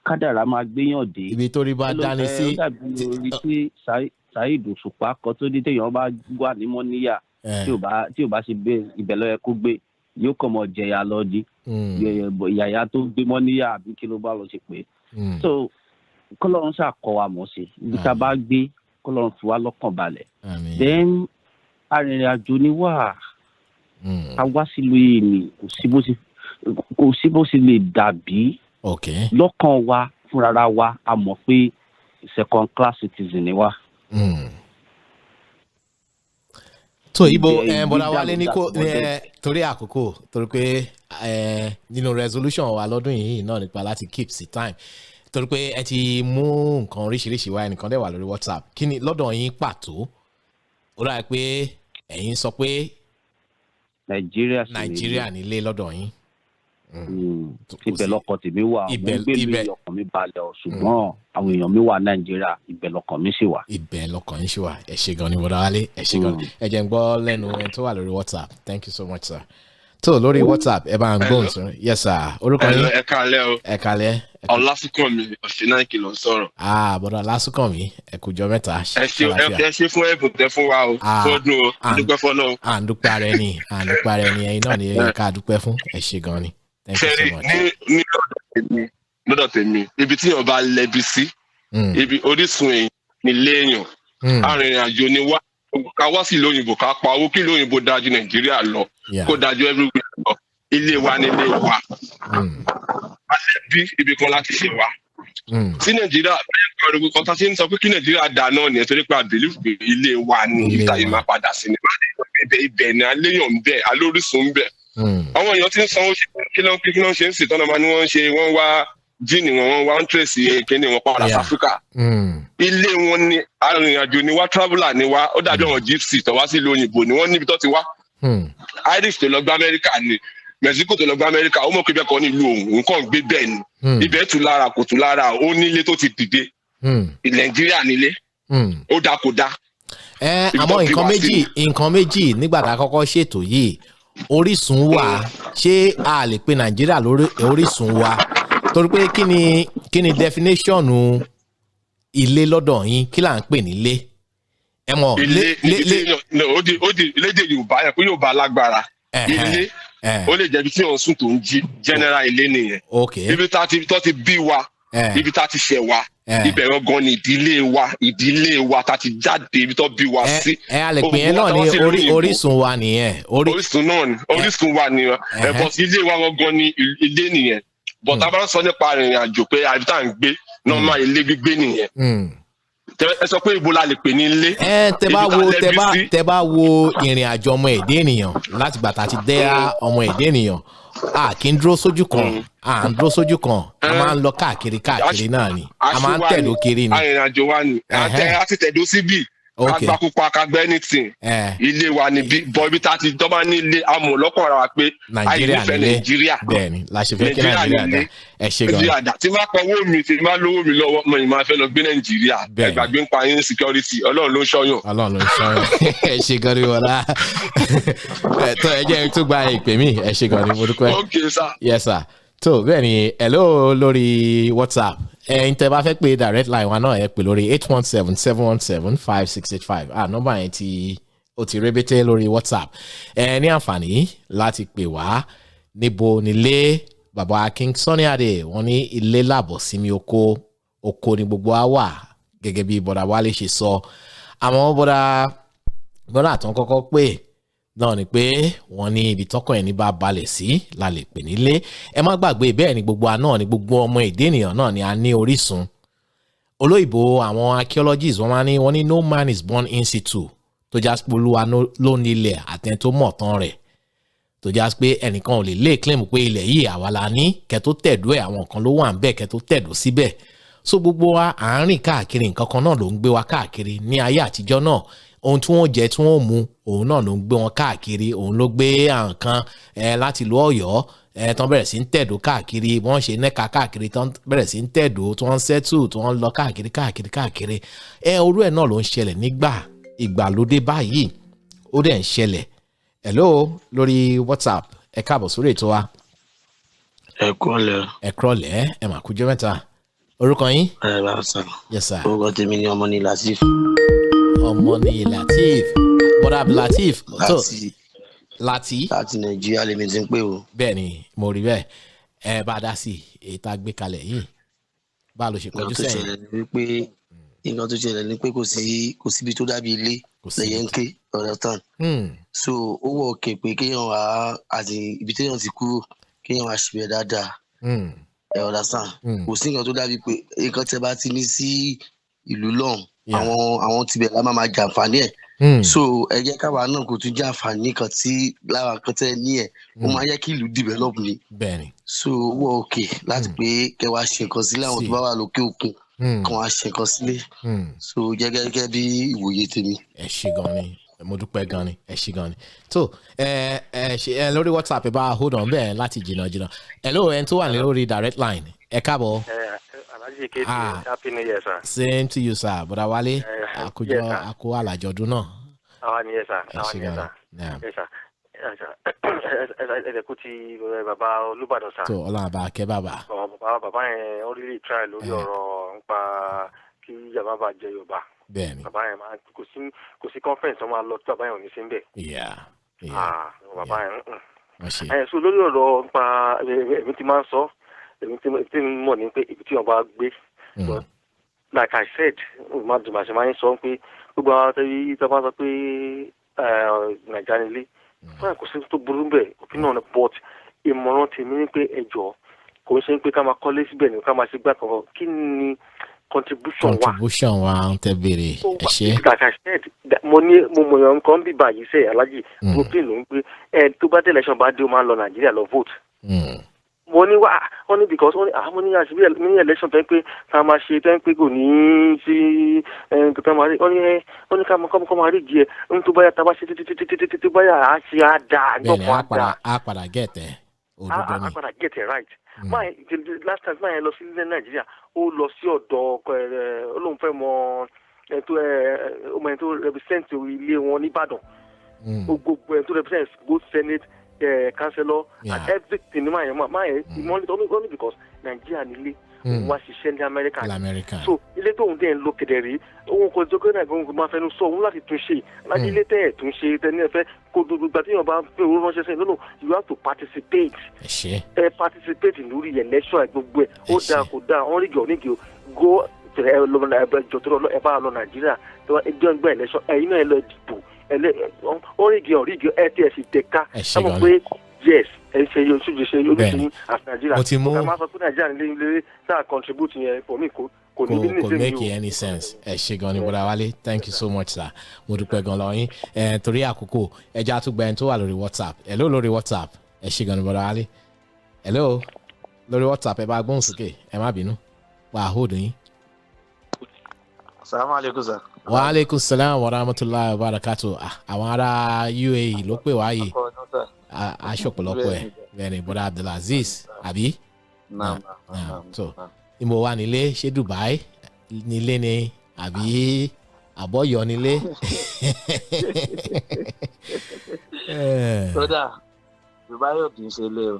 Speaker 10: kádàrá máa gbéyàn dé.
Speaker 5: ibi tó rí bá dání sí.
Speaker 10: ó dàbí orí pé Saheed Òṣùpá kan tó dé téèyàn bá wà ní mọ́níyà tí ò bá ṣe bẹ́ẹ̀ ibẹ̀ ló yẹ kó gbé yóò kàn mọ́ jẹ̀yà lọ di yàyà tó gbé mọ́níyà àbí kí ló bá lọ ṣe pé. so kọ́lọ́run ṣàkọ́ wa mọ̀ sí ibi tá a bá gbé kọ́lọ́run fi wá lọ́kàn balẹ̀. then arìnrìnàjò ni wà á wá sílùú yìí ni kò sí bó ṣe lè dàbí lọ́kàn wa fúnra wa a mọ̀ pé second class citizen ni wa.
Speaker 5: tó ibo bọ́dà wálé ní kò torí àkókò torí pé nínú resolution wa lọ́dún yìí náà nípa láti keep sí time torí pé ẹ ti mú nǹkan oríṣiríṣi wá ẹnìkan dẹ̀ wà lórí WhatsApp kí ni lọ́dọ̀ yín pàtó ó dà pé ẹ̀yin sọ pé Nàìjíríà nílé lọ́dọ̀ yín.
Speaker 10: Ibẹ̀ lọ́kàn tèmi wà mo gbé mi ọkàn mi balẹ̀ ọ̀ ṣùgbọ́n àwọn èèyàn mi wà Nàìjíríà ibẹ̀ lọ́kàn mi sì wà.
Speaker 5: Ibẹ̀ lọ́kàn yín sì wà ẹ ṣé gan ni bọ́dà wálé ẹ ṣé gan ni ẹ jẹ́ ń gbọ́ lẹ́nu ẹni tó wà lórí WhatsApp thank you so much sir. tó lórí WhatsApp ẹ bá ń gbóhùn sọ yes sir orúkọ yín.
Speaker 11: ẹ kálẹ́ o.
Speaker 5: ẹ kálẹ́.
Speaker 11: Ọlásùnkànmí Ọ̀ṣínáìkì ló ń sọ̀rọ̀.
Speaker 5: bọ́dà Ọlásùnkànmí ẹ kú jọ́ mẹ́ta.
Speaker 11: ẹ ṣe fún ẹ̀bùn tẹ fún wa o fọdún o dúpẹ́ fọ́nà o.
Speaker 5: à ń dúpẹ́ ara ẹni ẹ̀yin náà ni ká dúpẹ́ fún ẹ ṣé gan ni.
Speaker 11: Sẹ́rí ní lọ́dọ̀ tèmi ibi tí èèyàn bá lẹ́bi sí ibi orísun èèyàn nílé èèyàn arìnrìnàjò ni wá ká wá sí ìlú òyìnbó ká pa owó kí ìlú òyìnbó dájú Nàìjíríà lọ kó dájú everywhere lọ ilé wa nílé wa àlẹ́bí ibi kan láti ṣe wá. tí Nàìjíríà bẹ́ẹ̀ pariwo kan tá a ti ń sọ pé kí Nàìjíríà dà náà ni nítorí pé I believe pé ilé wa ni ìtàyè máa padà sí ni ibẹ̀ ni aléyàn ń bẹ alórísun ń bẹ. Àwọn èèyàn tí ń sanwó ṣe kí ló ń ṣe ń sì tọ́nà máa ní wọ́n wá jíìnì wọ́n wá ń tírèsì kíní wọn padà sí Áfíríkà. Ilé wọn ni arìnrìnàjò ni wá traveller ni wá ó dàbí àwọn gypsy tó wá sí ìlú òyìnbó ni wọ́n níbi tó ti wá. Irish tó lọ gba Amẹ́ríkà ni Mexico tó lọ gba Amẹ́ríkà ó mọ̀ pé bẹ́ẹ̀ kọ́ ní ìlú òun nǹkan gbé bẹ́ẹ̀ ni ibẹ̀ tù lára kò tù lára ó nílé tó ti dìde Nàìjíríà nílé ó dá kò dá.
Speaker 5: Àmọ́ nǹkan méjì nígbà tá a kọ́kọ́ ṣètò yìí orísun wa ṣé a lè pe Nàìjíríà lórí orísun wa torí pé kí ni definition ilé lọ́dọ̀ yín kí là ń pè nílé ẹ mọ̀
Speaker 11: lédè Yorùbá yẹn kó Yorùbá lágbára ilé ó lè jẹ́ ibi tí wọ́n sùn tó ń jí general ilé nìyẹn ibi tó ti bí wa ibi tá ti ṣẹ̀ wa ibẹ̀ gan ni ìdílé wa tá ti jáde ibi tó bí wa sí.
Speaker 5: a lè pè é náà ní orísun wa nìyẹn.
Speaker 11: orísun wa nìyẹn but ilé wa gan ni ilé nìyẹn but a bá ń sọ nípa ìrìn àjò pé àbí tá à ń gbé normal ilé gbígbé nìyẹn. ẹ sọ pé ibo la lè pè ní ilé.
Speaker 5: tẹ bá wo ìrìn àjò ọmọ èdè ènìyàn láti gbà ti dé ọmọ èdè ènìyàn a kì í dúró sójú kan a ń dúró sójú kan a máa ń lọ káàkiri náà ni a máa ń tẹ̀dó kiri ni.
Speaker 11: arìnrìnàjò wa ni a ti tẹ̀dó síbí kagbá pupa kagbá anything ilé wa ni bọ ibi tá a ti dọ́bà ní ilé amọ̀ lọ́kàn ra wa pé àìnífẹ̀ẹ́ Nàìjíríà
Speaker 5: bẹ́ẹ̀ni la ṣe fẹ́ kí Nàìjíríà dá ẹ ṣe gan.
Speaker 11: tí máa pa owó mi tí máa lówó mi lọ́wọ́ mo ní máa fẹ́ lọ gbé Nàìjíríà ẹgbàgbé ń pa yín security Ọlọ́run ló ń ṣọ́yàn.
Speaker 5: ẹ ṣe gan ni wọlá tó ẹ jẹ́ tó gba ìpè mí ẹ ṣe gan ni mo dúpẹ́.
Speaker 11: ok sir.
Speaker 5: yes sir tó bẹ́ẹ̀ ni hello lórí WhatsApp ẹ̀yin tẹ́ bá fẹ́ pé direct line wa náà ẹ pè lórí 817-717-5685 nọ́mbà yẹn ó ti rébété lórí WhatsApp ẹ ní àǹfààní láti pè wá níbo nílé bàbá King Sunny Adé wọ́n ní ilé làbọ̀ sími oko ni gbogbo wa wà gẹ́gẹ́ bí bọ́dà Wálé ṣe sọ àmọ́ bọ́dà àtàn kọ́kọ́ pé náà ni pé wọ́n ní ibi tọ́kàn ẹni bá balẹ̀ sí la lè pè nílé ẹ má gbàgbé bẹ́ẹ̀ ni gbogbo àná ni gbogbo ọmọ èdè ènìyàn náà ni a ní orísun olóyìnbó àwọn archaeologists wọ́n ní no man is born in situ tó já pé Olúwa ló ní ilẹ̀ àtẹn tó mọ̀ tán rẹ̀ tó já pé ẹnìkan ò lè claim pé ilẹ̀ yìí àwa la ní kẹ́ tó tẹ̀dó ẹ̀ àwọn kan ló wà ń bẹ̀ kẹ́ tó tẹ̀dó síbẹ̀ so gbogbo wa à ń rìn káàkiri nǹkan kan náà ló ń gbé wa káàkiri ní ayé àtijọ́ náà ohun tí wọ́n jẹ tí wọ́n mu òun náà ló ń gbé wọn káàkiri òun ló gbé àǹkan láti ìlú Ọ̀yọ́ tán bẹ̀rẹ̀ sí ń tẹ̀dó káàkiri wọ́n ṣe nẹ́ka káàkiri tán bẹ̀rẹ̀ sí ń tẹ̀dó tí wọ́n ń sẹ́tù tí wọ́n ń lọ káàkiri orú ẹ̀ náà ló ń ṣẹlẹ̀ nígbà ìgbàlódé báyìí ó dẹ̀ ń ṣẹlẹ̀ hello lórí WhatsApp ẹ káàbọ̀ sórí ètò wa. ẹ kúrọ̀lẹ́ ẹ mà kújọ́ mẹ́ta orúkọ yín.
Speaker 12: ẹ bá sọ.
Speaker 5: yes sir.
Speaker 12: orúkọ tèmi ni Ọmọní Latif.
Speaker 5: Ọmọní Latif bọ́dà Latif láti
Speaker 12: Nàìjíríà lèmi ti ń pè o.
Speaker 5: bẹ́ẹ̀ ni mo rí bẹ́ẹ̀ ẹ bá dá sí èyí tá a gbé kalẹ̀ yìí bá a lọ ṣe kọjú sẹ́yìn.
Speaker 12: nǹkan tó ṣẹlẹ̀ ni pé kò síbi tó dàbí ilé lẹ́yìn ń ké ọ̀rẹ́ tán. so ó wọ̀ òkè pé kéèyàn wá àti ibi téèyàn ti kúrò kéèyàn wá ṣe dáadáa. ẹ ọ̀dà sàn kò sí nǹkan tó dàbí pé nǹkan tẹ bá ti ní sí ìlú lọ́hùn àwọn tibẹ̀ la máa jàǹfààní ẹ̀. so ẹ jẹ́ káwa náà kò tún jàǹfààní kan tí lára kan tẹ́ ní ẹ̀ ó máa yẹ kí ìlú develop ni. so ó wọ̀ òkè láti pé kẹwàá ṣe nǹkan sílẹ̀ àwọn tó bá wà lókè òkun kan wá ṣe nǹkan sílé so gẹ́gẹ́ bí ìwòye tèmi.
Speaker 5: ẹ ṣé gan ni mo dúpẹ́ gan ni ẹ ṣé gan ni tó ẹ lórí WhatsApp ẹ bá hold on bẹ́ẹ̀ láti jìnnà hello ẹni tó wà lórí direct line ẹ káàbọ̀.
Speaker 13: Alhaji Ketu happy new year sir.
Speaker 5: Same to you sir bọ́dà Wálé àkójọ àkó àlàjọdún náà.
Speaker 13: àwa ni yes sir àwa ni yes sir ẹ̀ẹ́dẹ̀kú ti bàbá Olúbàdàn sá.
Speaker 5: tó ọlọ́run bá kẹ́ bàbá.
Speaker 13: bàbá yẹn ó rí try lórí ọ̀rọ̀ nípa kí yàrá bá jẹ Yorùbá.
Speaker 5: bẹ́ẹ̀ni.
Speaker 13: bàbá yẹn máa kò sí conference wọn máa lọ tí bàbá yẹn ò ní sí ń bẹ̀. bàbá yẹn. so lórí ọ̀rọ̀ nípa èmi ti máa ń sọ èmi tí mo mọ̀ ní pé ibi tí wọ́n bá gbé. like I said màṣẹ máa ń sọ pé gbogbo àwọn tẹ́lẹ̀ tí wọ́n bá sọ pé Nàìjíríà nílé fún àkóso tó burú bẹ́ẹ̀ opinion on but ìmọ̀ràn tèmi ní pé ẹjọ́ kò ń ṣe pé ká máa kọ́lé síbẹ̀ ní ká máa ṣe gbà kankan kí ni contribution
Speaker 5: wa ń tẹ béèrè ẹ ṣe.
Speaker 13: like I said mo mọ̀ yàn nǹkan bí báyìí sẹ́ Alhaji brooklyn ló ń pé tó bá dé election bá dé ó máa ń lọ Nàìjíríà lọ vote. mo ní wọ́n ní because mo ní àṣìbí mi ní election tó ń pé ká máa ṣe tó ń pé kò ní sí tó máa rí wọ́n ní ká máa rí díẹ̀ ń tó báyà tá a bá ṣe títí báyà á ṣe á dáa
Speaker 5: bẹ́ẹ̀ni á padà gẹ̀tẹ̀ òdodo ni.
Speaker 13: á padà gẹ̀tẹ̀ right. last time máa yẹn lọ sí ilẹ̀ Nàìjíríà ó lọ sí ọ̀dọ̀ olóhùn fẹ́ mọ ọmọ ẹni tó represent ilé wọn nìbàdàn gbogbo ẹni tó represent both Senate councillor and everything ní máa yẹn monitor only because Nàìjíríà nílé òun wá ṣiṣẹ́ ní
Speaker 5: Amẹ́ríkà
Speaker 13: so ilé tóun dẹ̀ ń lo kedere òun kò jọ kẹ́nà ìgbọ́n máa fẹnu sọ òun láti tún ṣe láti ilé tẹ́ ẹ̀ tún ṣe tẹ́ni ẹ fẹ́ kó gbogbo gbà tí yóò bá pé owó ránṣẹ́ sẹ́yìn lọ́nà you have to participate participate lórí election gbogbo ẹ̀ ó dáa kò dáa wọ́n rí gẹ̀ go ẹ bá lọ Nàìjíríà ẹjọ́ ń gbọ́ election ẹ̀yin náà ẹ lọ dìbò orígi ẹ tí ẹ sì tẹ̀ka ẹ mọ̀ pé yes ẹ ṣe ojúṣe àti Nàìjíríà ká máa sọ pé Nàìjíríà nílé sáà contribute yẹn for me kò ní bí
Speaker 5: kò make any sense ẹ ṣe gan ni bọ́dà Wálé thank you so much sir mo dúpẹ́ gan lọ yín torí àkókò ẹja tó gba ẹni tó wà lórí WhatsApp hello lórí WhatsApp ẹ ṣe gan ni bọ́dà Wálé hello lórí WhatsApp ẹ bá gbóhùn sókè ẹ má bínú wà á hold yín.
Speaker 14: Assalamu alaikum sir.
Speaker 5: Wa alaikum salam wa rahmatullahi wa barakatuh. Àwọn ará UAE ló pè wá yìí. Aṣọ̀pọ̀lọpọ̀ ẹ̀ bẹ́ẹ̀ni bọ́dà Abdulaziz àbí. So ìmọ̀ wa nílé ṣé Dubai nílé ni àbí àbọ̀yọ̀ nílé.
Speaker 14: Kódà Dubai ò kì í ṣe lé o.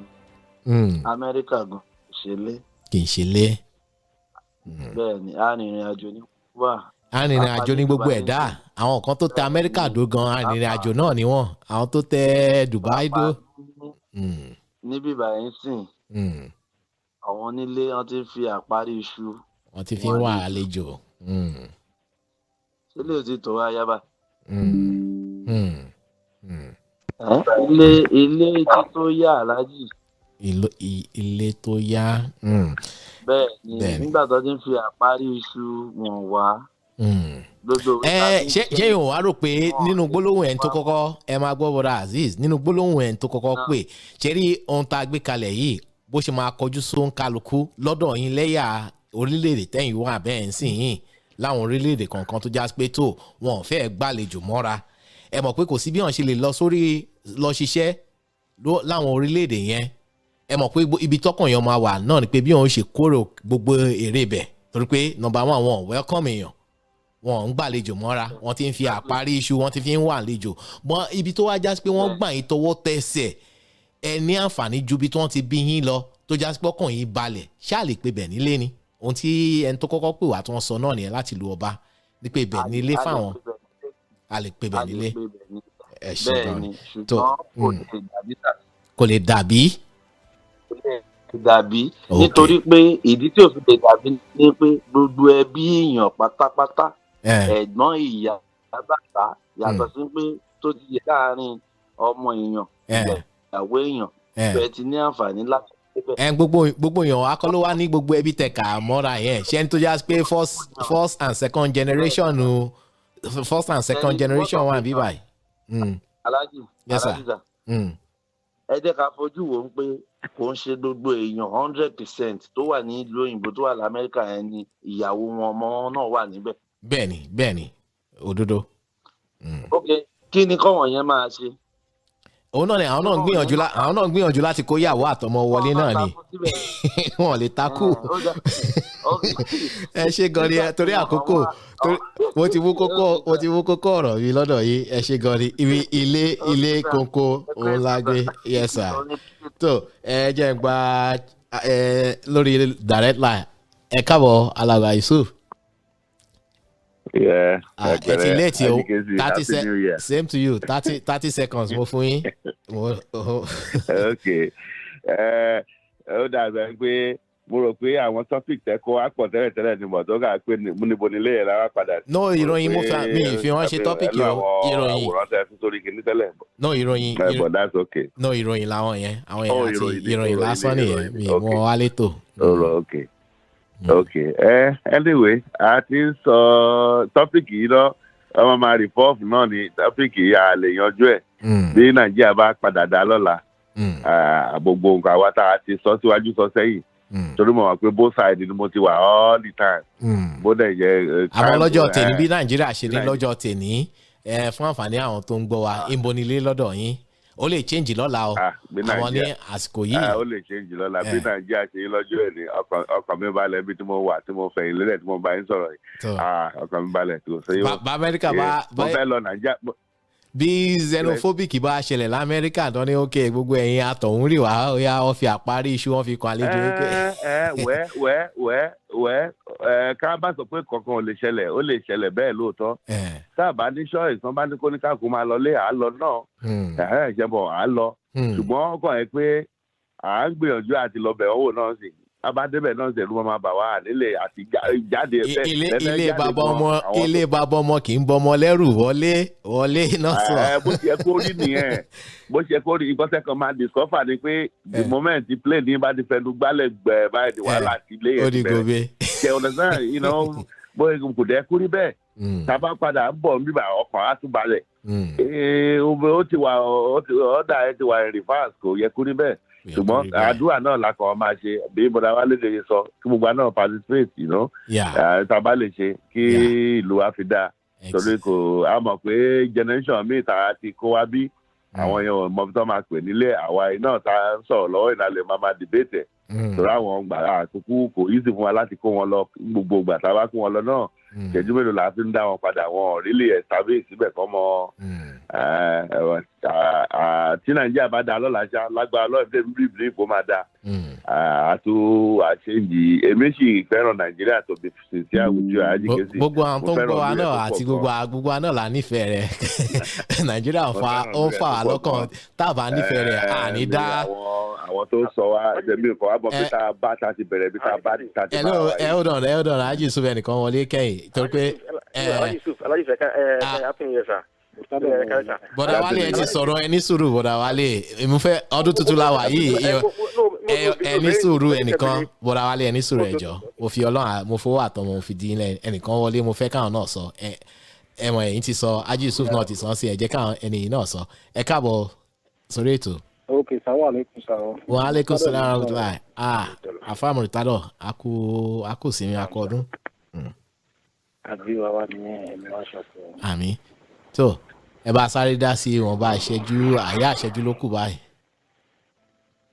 Speaker 14: Amẹ́ríkà gan kì í ṣe lé.
Speaker 5: Kì í ṣe lé.
Speaker 14: Bẹ́ẹ̀ni arìnrìn àjò ní
Speaker 5: arìnrìn àjò ní gbogbo ẹ̀dá àwọn kan tó tẹ Amẹ́ríkà dó gan arìnrìn àjò náà ni wọ́n àwọn tó tẹ Dubai dó.
Speaker 14: níbí báyìí sìn àwọn onílé wọn ti fi àparí iṣu.
Speaker 5: wọ́n ti fi ń wá àlejò.
Speaker 14: sílé ò ti tó wá yábà. ilé tí tó yá aláàjì.
Speaker 5: ilé tó yá.
Speaker 14: bẹ́ẹ̀ ni nígbà tó ti ń fi àparí iṣu wọn wá.
Speaker 5: ṣé ìwọ̀n wá rò pé nínú gbólóhùn ẹ̀ tó kọ́kọ́ ẹ máa gbọ́ bọ́dà Azeez nínú gbólóhùn ẹ̀ tó kọ́kọ́ pé ṣe rí ohun tá a gbé kalẹ̀ yìí bó ṣe máa kọjú sóhun kálukú lọ́dọ̀ yín lẹ́yà orílẹ̀-èdè tẹ́yìn wà bẹ́ẹ̀ ń sìn yín láwọn orílẹ̀-èdè kọ̀ọ̀kan tó já pé tó wọn ò fẹ́ gbàlejò mọ́ra ẹ mọ̀ pé kò sí bí wọ́n ṣe lè lọ ṣiṣẹ́ láwọn orílẹ̀-èdè yẹn ẹ mọ̀ pé ibi tọ́kàn yẹn máa wà náà ni pé bí wọ́n ṣe kórè gbogbo èrè bẹ̀ torí pé number one wọn welcome èèyàn wọn ń gbàlejò mọ́ra wọn ti ń fi àparí iṣu wọn ti fi ń wà àlejò mọ́ ibi tó wá já sí pé wọ́n gbà yín tọwọ́ tẹsẹ̀ ẹ ní àǹfààní ju bí tí wọ́n ti bí yín lọ tó já sí pọ́kàn yín balẹ̀ ṣáà lè pe bẹ̀ nílé ni ohun tí ẹni tó kọ́kọ́ pè wá tí wọ́n sọ náà nìyẹn láti lu ọba ní pé bẹ̀ nílé fáwọn a lè pe bẹ̀ nílé ẹ ṣe gan ni tó kò lè dàbí
Speaker 14: nítorí pé ìdí tí ò fi lè dàbí ni pé gbogbo ẹbí èèyàn pátápátá ẹ̀gbọ́n ìyá bàbá yàtọ̀ sí pé tó ti yẹ láàrin ọmọ èèyàn ìyàwó èèyàn bẹ́ẹ̀ ti ní àǹfààní láti
Speaker 5: gbogbo èèyàn akọ́ló wá ní gbogbo ẹbí tẹ̀ka mọ́ra yẹn ṣé ní tó já pé first and second generation wà bí báyìí.
Speaker 14: Alhaji ẹ jẹ́ ká fojú wò ó pé kò ń ṣe gbogbo èèyàn 100% tó wà ní ìlú òyìnbó tó wà lamẹ́ríkà yẹn ni ìyàwó wọn ọmọ náà wà níbẹ̀.
Speaker 5: bẹ́ẹ̀ni òdodo.
Speaker 14: ok kí ni kọ́wọ̀n yẹn máa ṣe.
Speaker 5: òun náà ni àwọn náà gbìyànjú láti kó yàwó àtọmọ wọlé náà ni wọn lè takú. ẹ ṣe gan ni torí àkókò mo ti mú kókó ọ̀rọ̀ mi lọ́dọ̀ yìí ẹ ṣe gan ni ibi ilé kókó òun la gbé yes sir tó ẹ jẹ́ n gba lórí direct line ẹ káàbọ̀ alàgbà Yusuf. ẹ ti léètì o 30 same to you 30 seconds mo fún yín.
Speaker 15: ok ó dàbẹ̀ pé mo rò pé àwọn topic tẹ kó wá pọ̀ tẹ́lẹ̀tẹ́lẹ̀ ni mo tó kà pé níbo nílé yẹn lára padà.
Speaker 5: no ìròyìn mo fi wọ́n ṣe topic yìí o ìròyìn.
Speaker 15: àwòrán tẹ fi sórí kìíní tẹ́lẹ̀.
Speaker 5: no ìròyìn
Speaker 15: but that's okay.
Speaker 5: no ìròyìn làwọn yẹn àwọn yẹn àti ìròyìn lásán nìyẹn mi mọ wálé tó.
Speaker 15: ok anyway a ti ń sọ topic yìí lọ ọmọ máa rìpọ́ọ̀fù náà ni topic yìí a lè yanjú ẹ̀ bí Nàìjíríà bá padà dá lọ́la gbogbo nǹkan àwa tá a ti sọ síwájú sọ sẹ́yìn torí mo wà pé both sides ni mo ti wà all the time. bó dẹ̀ jẹ́.
Speaker 5: àwọn lọ́jọ́ tèmi bí Nàìjíríà ṣe ní lọ́jọ́ tèmi fún àǹfààní àwọn tó ń gbọ́ wa ìbonilé lọ́dọ̀ yín ó lè change lọ́la o àwọn ní àsìkò yìí.
Speaker 15: ó lè change lọ́la bí Nàìjíríà ṣe ní lọ́jọ́ ẹ̀ ní ọkàn mi balẹ̀ bí tí mo wà tí mo fẹ̀yìn lélẹ̀ tí mo bá yín sọ̀rọ̀ yìí ọkàn mi balẹ̀ tó ṣe yóò.
Speaker 5: bá Amẹ́ríkà bá
Speaker 15: mo fẹ́ lọ Nàìjíríà.
Speaker 5: bí xenophobic bá ṣẹlẹ̀ lamẹ́ríkà tó ní òkè gbogbo ẹ̀yin àtọ̀hún rì wá ó yá wọ́n fi àparí iṣu wọ́n fi kan àlejò
Speaker 15: ká bá sọ pé kankan ò lè ṣẹlẹ̀ ó lè ṣẹlẹ̀ bẹ́ẹ̀ lóòótọ́ tá a bá ní ṣọ́ọ̀ṣì tán bá ní kó ní káàkó máa lọ lé à á lọ náà ìjẹ́bọ̀ à á lọ ṣùgbọ́n ọkàn ẹ̀ pé à ń gbìyànjú àti lọ bẹ̀ ọ́wọ́ náà sí abádébẹ̀ náà ṣẹ̀lú máa bà wá nílé àti jáde ẹ̀fẹ́.
Speaker 5: ilé bàbá ọmọ kì í bọmọ lẹ́rù wọlé náà sọ.
Speaker 15: bó ṣe kó rí nìyẹn bó ṣe kó rí ìgbọ́sẹ̀ kan máa discover ni pé the moment the plane ní bá ti fẹnu gbálẹ̀ gbẹ̀ báyìí di wàhálà àti ilé yẹn ti bẹ̀rẹ̀. ṣe ọ̀nà sáà bó kò dẹ́ kú rí bẹ́ẹ̀ tábà padà ń bọ̀ níbà ọkàn á tún balẹ̀. ó ti wà ọ̀dà ẹ̀ ti wà in reverse kò yẹ kú rí bẹ́ẹ̀ ṣùgbọ́n àdúrà náà la kàn máa ṣe bí bọ́dà wa lè ṣe sọ kí gbogbo náà participate tá a bá lè ṣe kí ìlú wa fi dáa torí kò á mọ̀ pé generation míì tá a ti kó wa bí àwọn yẹn ò mọ bí wọ́n máa pè nílé àwa iná tá a ń sọ̀rọ̀ lọ́wọ́ ìnálẹ̀ máa debate torí àwọn gbà àkókò kò easy fún wa láti kó wọn lọ gbogbo ìgbà tá a bá kó wọn lọ náà ìṣẹ́jú mélòó la fi ń dá wọn padà wọn really establish síbẹ̀ kọ́ mọ́ tí nàìjíríà bá da lọ́la ṣá lágbára lọ́ọ̀ bí bíbélì kò máa da àtò àṣeyìí èmi sì fẹ́ràn nàìjíríà tó bí sincere àwùjọ àjíkèsí.
Speaker 5: gbogbo àwọn tó ń gbọ́ wa náà àti gbogbo wa náà là nífẹ̀ẹ́ rẹ̀ nàìjíríà ó ń fà wá lọ́kàn tá a bá nífẹ̀ẹ́ rẹ̀ àní dá.
Speaker 15: àwọn tó sọ wá ẹ̀mí nǹkan wá bọ̀ pé tá a bá ta ti bẹ̀rẹ̀ bí tá a bá ti bá wa.
Speaker 5: ẹ ó dọ̀nà Alhaji Yusuf ẹnìkan wọlé kẹ́yìn torí pé.
Speaker 13: Alhaji Yusuf happy new year sir.
Speaker 5: bọ̀dà wálé ẹ ti sọ̀rọ̀ ẹ ní sùúrù bọ̀dà wálé ìmúfẹ́ ọdún tuntun la wà yìí ẹ ní sùúrù ẹnìkan bọ̀dà wálé ẹ ní sùúrù ẹjọ́ mo fi ọlọ́run mo fowó àtọmọ mo fi dín ilẹ̀ ẹnìkan wọlé mo fẹ́ káwọn náà sọ ẹ mọ̀ ẹ̀yìn ti sọ Alhaji Yusuf náà ti sọ sí ẹ jẹ́ káwọn ẹnìyìn náà sọ ẹ káàbọ̀ sórí ètò.
Speaker 16: ok salaam aleykum salaam.
Speaker 5: wa aleykum salaam rahmatulah àfàmù rìtádọ̀ akú sinmi akọ ọdún.
Speaker 16: àbí wàá ní ẹ̀mí wá ṣọ̀kọ̀.
Speaker 5: àmín tó ẹ bá sáré dá sí ìwọ̀nba ìṣẹ́jú ló kù báyìí.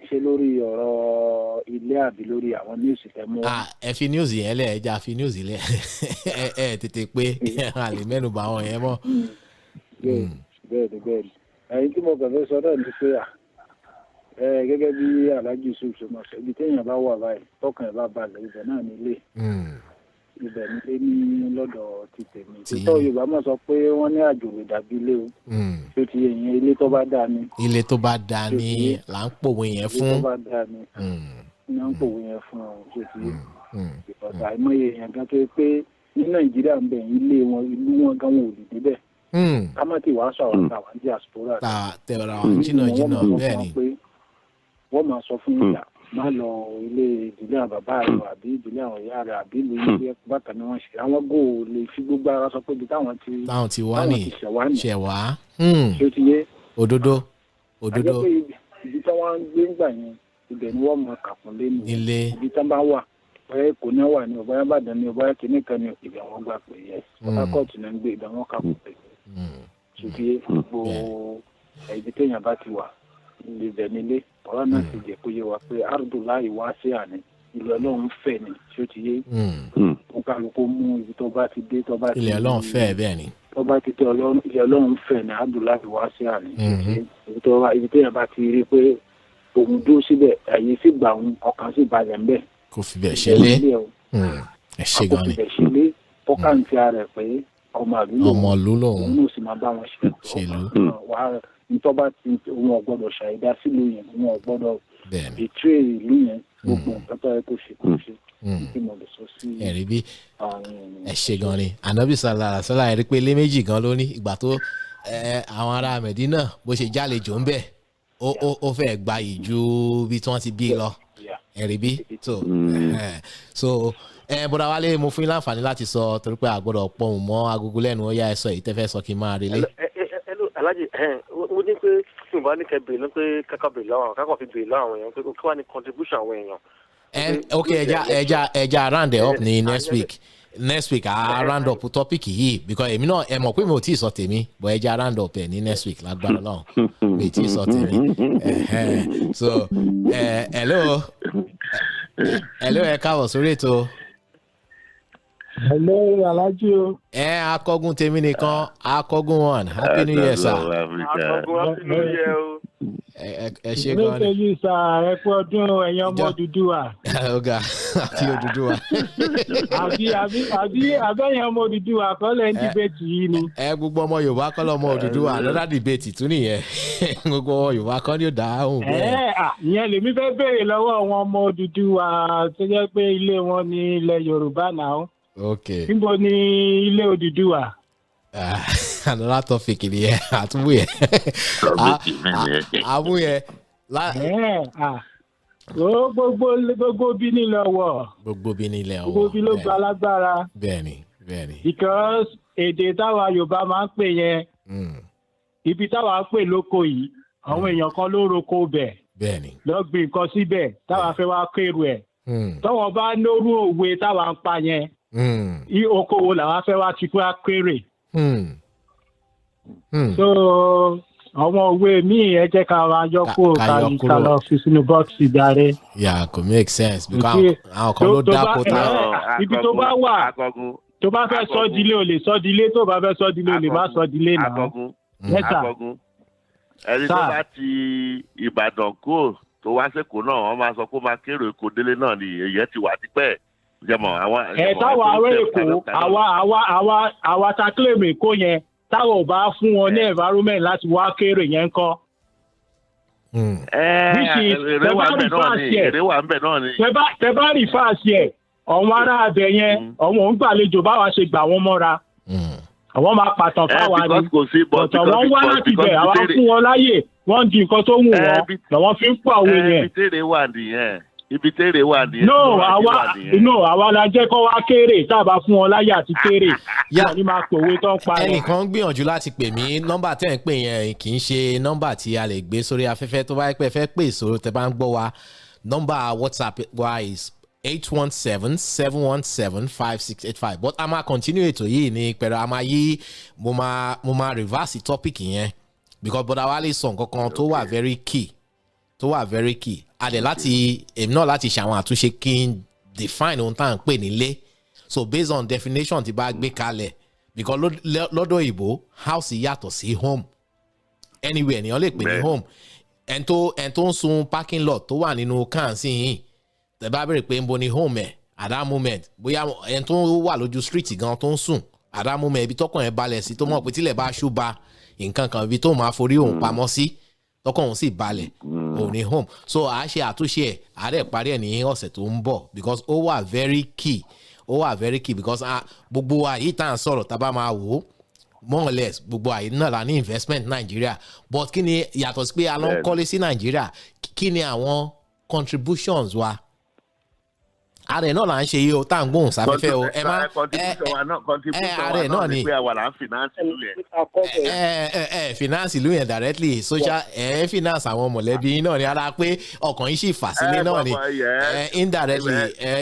Speaker 16: ṣé lórí ọ̀rọ̀ ilé àbí lórí àwọn níwùsì tẹ́ mú.
Speaker 5: ẹ fi níwùsì yẹn lẹ̀ ẹ já fi níwùsì lẹ̀ ẹ tètè pé a lè mẹ́nu bà àwọn yẹn mọ́.
Speaker 16: bẹ́ẹ̀ni ẹ̀yin tí mo kàn fẹ́ sọ náà ni pé gẹ́gẹ́ bí Alhaji Yusuf ṣe máa sọ ibi téèyàn bá wà báyìí tọkàn ẹ̀ bá balẹ̀ ibẹ̀ náà nílé ibẹ̀ nílé ní lọ́dọ̀ ti tèmi títọ́ Yorùbá máa sọ pé wọ́n ní àjò lè dàbí ilé o tó ti yẹn ilé tó bá dáa ni.
Speaker 5: ilé tó bá dáa ni là ń pòwe yẹn fún.
Speaker 16: ilé tó bá dáa ni là ń pòwe yẹn fún ọ tó ti yẹ ìfọ̀tà àìmọye èèyàn gan tó pé ní Nàìjíríà ń bẹ̀ ilé wọn ìlú wọn gan wọn ò lè débẹ̀ ká má ti wàá sọ̀rọ̀ tàwa ní diaspora.
Speaker 5: tẹ̀wọ̀rà jìnnà bẹ́ẹ̀ ni.
Speaker 16: wọ́n máa sọ fún ìyá má lọ ilé ìdílé àwọn bàbá rẹ àbí ìdílé àwọn ìyá rẹ àbí ìlú ilé bàtà ni wọ́n ṣe àwọn gò lè fi gbogbo ara sọ pé ibi táwọn ti
Speaker 5: wá ní ṣẹ̀wá
Speaker 16: ṣé ó ti yé.
Speaker 5: òdodo.
Speaker 16: àjẹ́ pé ibi tí wọ́n ń gbé ńgbà yẹn ibẹ̀ ni wọ́n máa kàkún lé nù. ibi tí wọ́n bá wà bóyá Èkó ní wà ní ọ̀bọ̀yá Ìbàdàn ní ọ̀bọ̀yá kìíní kan ní ibẹ̀ wọ́n gbà pé yẹ Port ní ń gbé ibẹ̀ wọ́n kàkún pé ṣùgbọ́n gbogbo ibi téèyàn bá ti wà ibẹ̀ nílé ọ̀rọ̀ náà ti jẹ́ kó yé wa pé Abdullahi wá sí àná ilẹ̀ Ọlọ́run fẹ́ ni tí ó ti yé kó kálukú mú ibi tó bá ti dé tó bá ti
Speaker 5: ilẹ̀ Ọlọ́run fẹ́ bẹ́ẹ̀ ni
Speaker 16: tó bá ti tẹ ilẹ̀ Ọlọ́run fẹ́ ni Abdullahi wá sí àná ibi tó yẹn bá ti rí pé òun dúró síbẹ̀ àyè sì gbà òun ọkàn sì balẹ̀ ńbẹ̀.
Speaker 5: kò fi bẹ̀ ṣẹlẹ̀ ẹ ṣe gan ni
Speaker 16: kò fi bẹ̀ ṣẹlẹ̀ fọ́kàntì rẹ̀ pé ọmọ ìlú lòun òun náà sì máa bá wọn ṣe ntọ́ba ti wọn gbọ́dọ̀ ṣàìdá sílùú yẹn wọn gbọ́dọ̀ betray ìlú yẹn gbogbo nǹkan tó yẹ kó ṣe kó ṣe kí mo lè sọ sí.
Speaker 5: ẹ̀rí bí ẹ ṣe gan ni Ànábì sallallahu alaihi wasallam ẹ̀rí pé ilé méjì gan ló ní ìgbà tó àwọn ará Mẹ̀dínà bó ṣe jálejò ń bẹ̀ ó fẹ́ gba ìjú bí tí wọ́n ti bí lọ ẹ̀rí bí so bọ́dà wálé mo fún yín láǹfààní láti sọ torí pé àgbọ̀dọ̀ pọ̀hùn mọ́ agogo lẹ́nu ó yá ẹ sọ èyí tẹ́ fẹ́ sọ kí n máa relé.
Speaker 13: Alhaji ó ní pé tí mo bá ní kẹ́ bèrè ló pé kákà bèrè lọ́wọ́ àwọn kákà fi bèrè lọ́wọ́ àwọn èèyàn pé kí wàá ní contribution àwọn èèyàn.
Speaker 5: ok ẹja round up ní next week a round up topic yìí because èmi náà ẹ mọ̀ pé mi ò tí ì sọ tèmi but ẹja round up ẹ ní next week lágbára Ọlọ́run mi ò tí ì sọ tèmi so hello ẹ káàbọ̀ sórí ètò.
Speaker 17: hello Alhaji o.
Speaker 5: Akọgun tèmi nìkan Akọgun one happy new year sir.
Speaker 13: Akọgun happy new year o.
Speaker 5: Ẹ ṣe gan ni.
Speaker 17: Olóṣèlú sà ẹ kú ọdún ẹ̀yin ọmọ Odùduwà.
Speaker 5: Ọ̀gá àti Odùduwà.
Speaker 17: àbí abẹ́yẹn ọmọ Odùduwà kọ́ lẹ́ ń dìbẹ́tì yìí ni.
Speaker 5: Gbogbo ọmọ Yorùbá kọ́ lọ́mọ Odùduwà lọ́dà dìbẹ́tì tún nìyẹn. Gbogbo ọmọ Yorùbá kọ́ ni ó dá òun bẹ́ẹ̀.
Speaker 17: Ìyẹn lèmi fẹ́ béèrè lọ́wọ́ àwọn ọmọ Odùduwà tó jẹ́ pé ilé wọn ní ilẹ̀ Yorùbá náà.
Speaker 5: Okay.
Speaker 17: Níbo ni ilé Odùduwà?
Speaker 5: Another topic ni yẹn àtúbù yẹn. Àmú yẹn.
Speaker 17: Gbogbo bí nílẹ̀ wọ̀.
Speaker 5: Gbogbo bí nílẹ̀ wọ̀.
Speaker 17: Gbogbo bí ló gba lágbára.
Speaker 5: Bẹ́ẹ̀ni.
Speaker 17: Because èdè táwa Yorùbá máa ń pè yẹn. Ibi táwa ń pè lóko yìí, àwọn èèyàn kan ló roko bẹ̀.
Speaker 5: Bẹ́ẹ̀ni.
Speaker 17: Lọ gbìn nǹkan síbẹ̀ táwa fẹ́ wá kérò ẹ̀. Tọ́wọ́ bá lóru òwe táwa ń pa yẹn. Okòwò làwa fẹ́ wá ti kúrá kéré. So àwọn òwe míì ẹ jẹ́ ká máa yọ kúrò ká lọ fi sínú bọ́ọ̀sì dáre.
Speaker 5: Yeah, kò make sense because àwọn kan ló dáko tá.
Speaker 17: Ibi tó bá wà tó bá fẹ́ sọ dílé o lè sọ dílé tó bá fẹ́ sọ dílé o lè má sọ dílé náà.
Speaker 15: Akọgun ẹni tó bá ti Ìbàdàn kó tó wá sẹ́kọ̀ọ́ náà wọ́n máa sọ pé ó máa kéré Èkó délé náà ni èyí ti wà tipẹ́.
Speaker 17: Táwa ará Èkó àwa ta claim Èkó yẹn táwa ò bá fún wọn ní environment láti wá kéré yẹn kọ́.
Speaker 15: Èrè wà ń bẹ̀ náà ni.
Speaker 17: Tẹ bá rí fáàsì ẹ̀ ọ̀wọ́n ará abẹ yẹn ọ̀wọ́n ń gbàlejò báwa ṣe gbà wọ́n mọ́ra. Àwọn máa pàtàn fáwa ni bọ̀tọ̀ wọ́n wá láti bẹ̀ àwa fún wọn láyè wọ́n di nǹkan tó wù wọ́n lọ́wọ́ fi ń pọ̀ òwe yẹn.
Speaker 15: Ibi tèrè wà nìyẹn.
Speaker 17: àwa la jẹ́ kó wá kéré tá a bá fún wọn láyé àti kéré. Yà ni máa pòwe tó ń pa ẹ̀.
Speaker 5: Ẹnìkan ń gbìyànjú láti pè mí nọ́mbà tẹ́ ń pè yẹn kì í ṣe nọ́mbà tí a lè gbé sórí afẹ́fẹ́ tó bá pẹ́ fẹ́ pè sórí tẹ́ bá ń gbọ́ wa nọ́mbà WhatsApp wa is 817-717-5685 but a máa continue ètò yìí ní pẹ̀lú a máa yí mo máa reverse topic yẹn because bọ́dà wa lè sọ nǹkan kan tó wà very key adẹ̀ láti èmi náà láti ṣe àwọn àtúnṣe kí n define ohun tá à ń pè nílé so based on definition tí bá gbé kalẹ̀ because lọ́dọ̀ òyìnbó house yàtọ̀ sí home anywhere ènìyàn lè pè ní home ẹn tó ń sun parking lot tó wà nínú káànsì yìí tẹ́ bá bẹ̀rẹ̀ pé ń bo ni home ẹ̀ at that moment bóyá ẹn tó wà lójú street gan tó ń sùn at that moment ibi tọkàn ẹ̀ balẹ̀ sí tó mọ̀ pé tílẹ̀ bá ṣú ba nǹkan kan ibi tó máa forí òun pamọ́ sí tọkàn òun sì balẹ̀ òun ní home so a ṣe àtúnṣe ẹ̀ àárẹ̀ parí ẹ̀ ní ọ̀sẹ̀ tó ń bọ̀ because ó wà very key because gbogbo wa yìí tá à ń sọ̀rọ̀ tá a bá máa wò ó more or less gbogbo àyè náà la ní investment Nàìjíríà but kí ni yàtọ̀ sí pé a lọ ń kọ́lé sí Nàìjíríà kí ni àwọn contributions wa ààrẹ náà là ń ṣe yìí o tá à ń gbóhùn sáfẹ́fẹ́ o ẹ má ààrẹ náà ni finance ìlú yẹn directly social finance àwọn mọ̀lẹ́bí náà ni ara pé ọkàn yìí sì fà sílé náà ni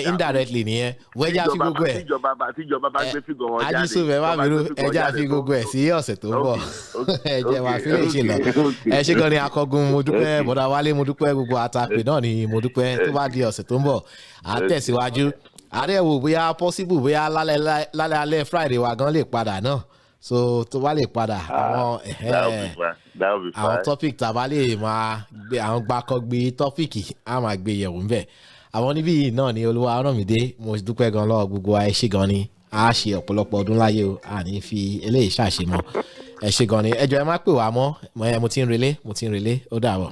Speaker 5: indirectly nìyẹn wẹ́jà fi gbogbo ẹ̀ ajísùnfẹ́ má bínú ẹja fi gbogbo ẹ̀ sí ọ̀sẹ̀ tó ń bọ̀ ẹ̀jẹ̀ wà fílẹ̀ ṣe lọ ẹ ṣe gan ni Akọgun mo dúpẹ́ bọ̀dá Wálé mo dúpẹ́ gbogbo àtàpè náà ni mo dúpẹ́ tó bá di ọ̀sẹ̀ tó ń bọ̀ àtẹ̀síwájú ààrẹ wò bóyá possible bóyá lálẹ́ alẹ́ Friday wa gan lè padà náà so tó bá lè padà àwọn topic tàbá lè máa gbé àwọn gbàkọ́gbé topic á máa gbé yẹ̀wò ńbẹ̀ àwọn níbí náà ni Olúwa Ọ̀rànmídé mo dúpẹ́ gan lọ́wọ́ gbogbo ẹ ṣé gan ni a ṣe ọ̀pọ̀lọpọ̀ ọdún láyé o a ní fi eléyìí ṣàṣemọ́ ẹ ṣé gan ni ẹ jọ̀ọ́ ẹ má pè wá mọ́ mo ti ń relé ó dàbọ̀.